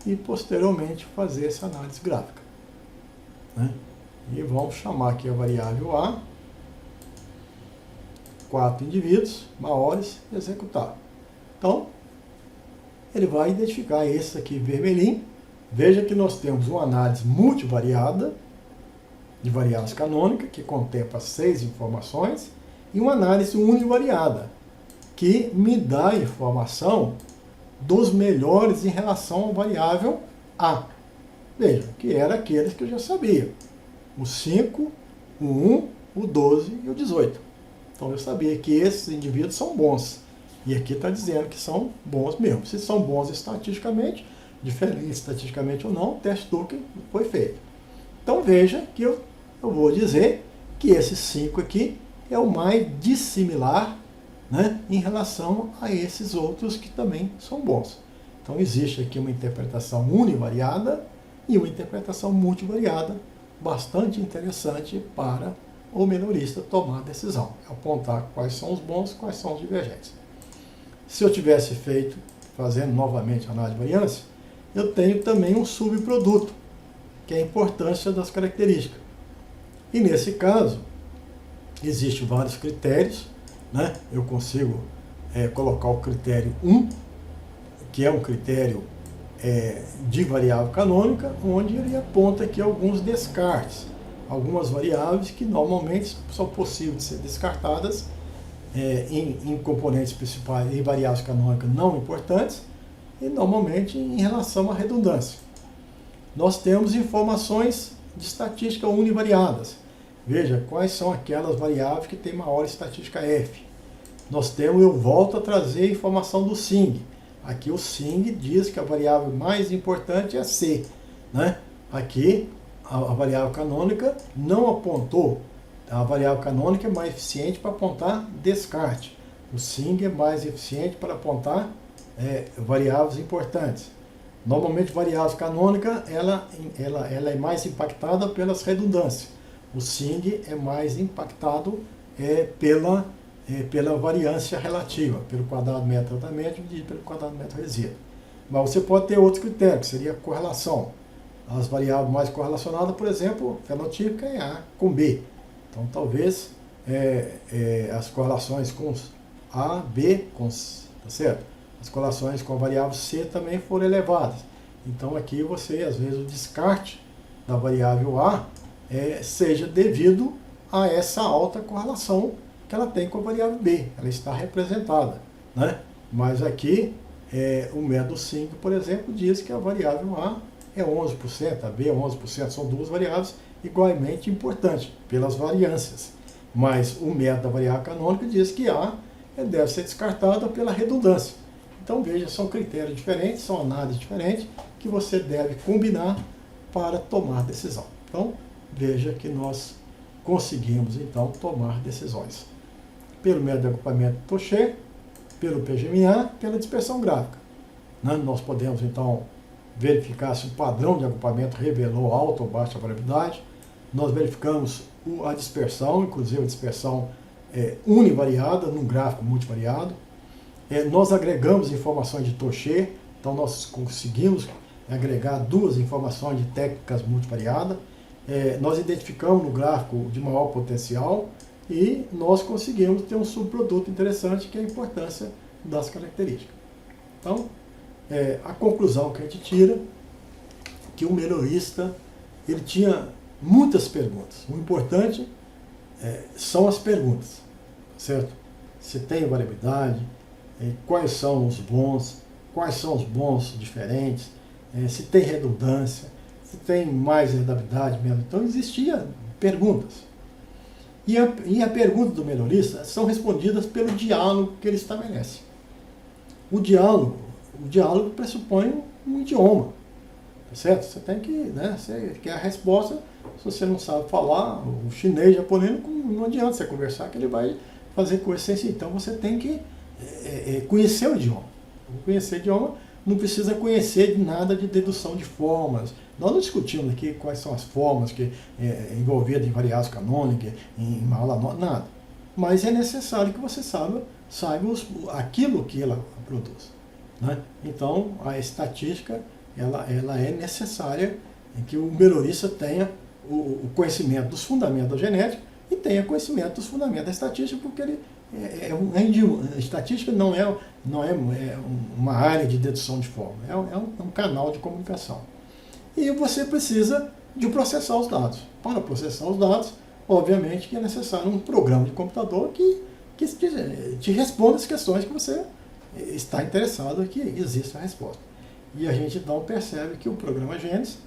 e posteriormente fazer essa análise gráfica, né? E vamos chamar aqui a variável A, 4 indivíduos maiores, executar. Então, ele vai identificar esse aqui vermelhinho. Veja que nós temos uma análise multivariada de variáveis canônicas, que contempla 6 informações, e uma análise univariada, que me dá a informação dos melhores em relação à variável A. Veja, que era aqueles que eu já sabia. O 5, o 1, o 12 e o 18. Então eu sabia que esses indivíduos são bons. E aqui está dizendo que são bons mesmo. Se são bons estatisticamente, diferentes estatisticamente ou não, o teste Turing foi feito. Então veja que eu vou dizer que esse 5 aqui é o mais dissimilar, né, em relação a esses outros que também são bons. Então existe aqui uma interpretação univariada e uma interpretação multivariada bastante interessante para o melhorista tomar a decisão, apontar quais são os bons, quais são os divergentes. Se eu tivesse fazendo novamente a análise de variância, eu tenho também um subproduto, que é a importância das características. E nesse caso, existem vários critérios, né? Eu consigo colocar o critério 1, que é um critério de variável canônica, onde ele aponta aqui alguns descartes, algumas variáveis que normalmente são possíveis de ser descartadas em componentes principais, em variáveis canônicas não importantes, e normalmente em relação à redundância. Nós temos informações de estatística univariadas. Veja quais são aquelas variáveis que têm maior estatística F. Eu volto a trazer a informação do SING. Aqui o SING diz que a variável mais importante é C, né? Aqui a variável canônica não apontou. A variável canônica é mais eficiente para apontar descarte. O SING é mais eficiente para apontar variáveis importantes. Normalmente, variável canônica ela é mais impactada pelas redundâncias. O SING é mais impactado pela variância relativa, pelo quadrado metro da média dividido pelo quadrado metro resíduo. Mas você pode ter outros critérios, que seria a correlação. As variáveis mais correlacionadas, por exemplo, fenotípica é A com B. Então, talvez as correlações com A, B, tá certo? As correlações com a variável C também foram elevadas. Então, aqui você, às vezes, o descarte da variável A seja devido a essa alta correlação que ela tem com a variável B. Ela está representada, né? Mas aqui, o método SING, por exemplo, diz que a variável A é 11%, a B é 11%. São duas variáveis igualmente importantes pelas variâncias. Mas o método da variável canônica diz que A deve ser descartada pela redundância. Então, veja, são critérios diferentes, são análises diferentes que você deve combinar para tomar decisão. Então, veja que nós conseguimos, então, tomar decisões pelo método de agrupamento Touchet, pelo PGMA, pela dispersão gráfica. Né? Nós podemos, então, verificar se o padrão de agrupamento revelou alta ou baixa variabilidade. Nós verificamos a dispersão, inclusive a dispersão univariada num gráfico multivariado. Nós agregamos informações de Touchet, então nós conseguimos agregar duas informações de técnicas multivariadas. Nós identificamos no gráfico de maior potencial e nós conseguimos ter um subproduto interessante, que é a importância das características. Então, a conclusão que a gente tira é que o melhorista ele tinha muitas perguntas. O importante são as perguntas, certo? Se tem variabilidade, quais são os bons diferentes, se tem redundância, se tem mais heredabilidade mesmo. Então existiam perguntas. E a pergunta do melhorista são respondidas pelo diálogo que ele estabelece. O diálogo o diálogo pressupõe um idioma, tá certo? Você tem que, né, você quer a resposta, se você não sabe falar o chinês, japonês, não adianta você conversar que ele vai fazer coisa sem sentido. Então você tem que conhecer o idioma. Conhecer o idioma não precisa conhecer de nada de dedução de formas. Nós não discutimos aqui quais são as formas que envolvidas em variáveis canônicas, em mala, nada. Mas é necessário que você saiba aquilo que ela produz, né? Então, a estatística ela é necessária em que o melhorista tenha o conhecimento dos fundamentos da genética e tenha conhecimento dos fundamentos da estatística, porque ele a estatística não é uma área de dedução de forma, é um canal de comunicação. E você precisa de processar os dados. Para processar os dados, obviamente que é necessário um programa de computador que te responda as questões que você está interessado que exista a resposta. E a gente então percebe que o programa Gênesis,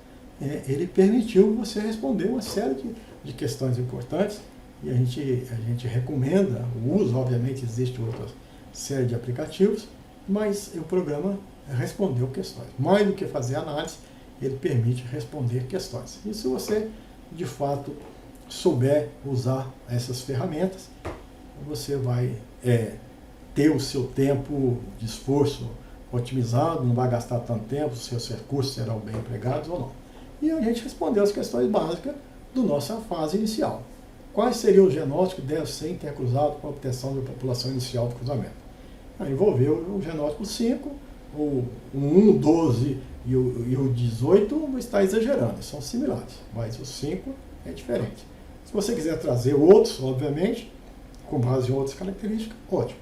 ele permitiu você responder uma série de questões importantes, e a gente recomenda o uso. Obviamente existe outra série de aplicativos, mas o programa respondeu questões. Mais do que fazer análise, ele permite responder questões. E se você, de fato, souber usar essas ferramentas, você vai ter o seu tempo de esforço otimizado, não vai gastar tanto tempo, os seus recursos serão bem empregados ou não. E a gente respondeu as questões básicas da nossa fase inicial. Quais seriam os genótipos que devem ser intercruzados para a obtenção da população inicial do cruzamento? Envolveu o genótipo 5, o 1, o 12 e o 18 está exagerando, são similares, mas o 5 é diferente. Se você quiser trazer outros, obviamente, com base em outras características, ótimo.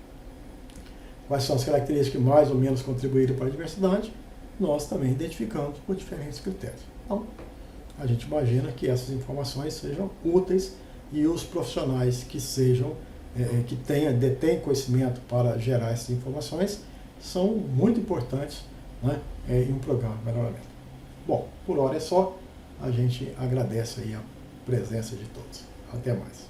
Quais são as características que mais ou menos contribuíram para a diversidade? Nós também identificamos por diferentes critérios. Então, a gente imagina que essas informações sejam úteis e os profissionais que detêm conhecimento para gerar essas informações são muito importantes, né, em um programa de melhoramento. Bom, por hora é só. A gente agradece aí a presença de todos. Até mais.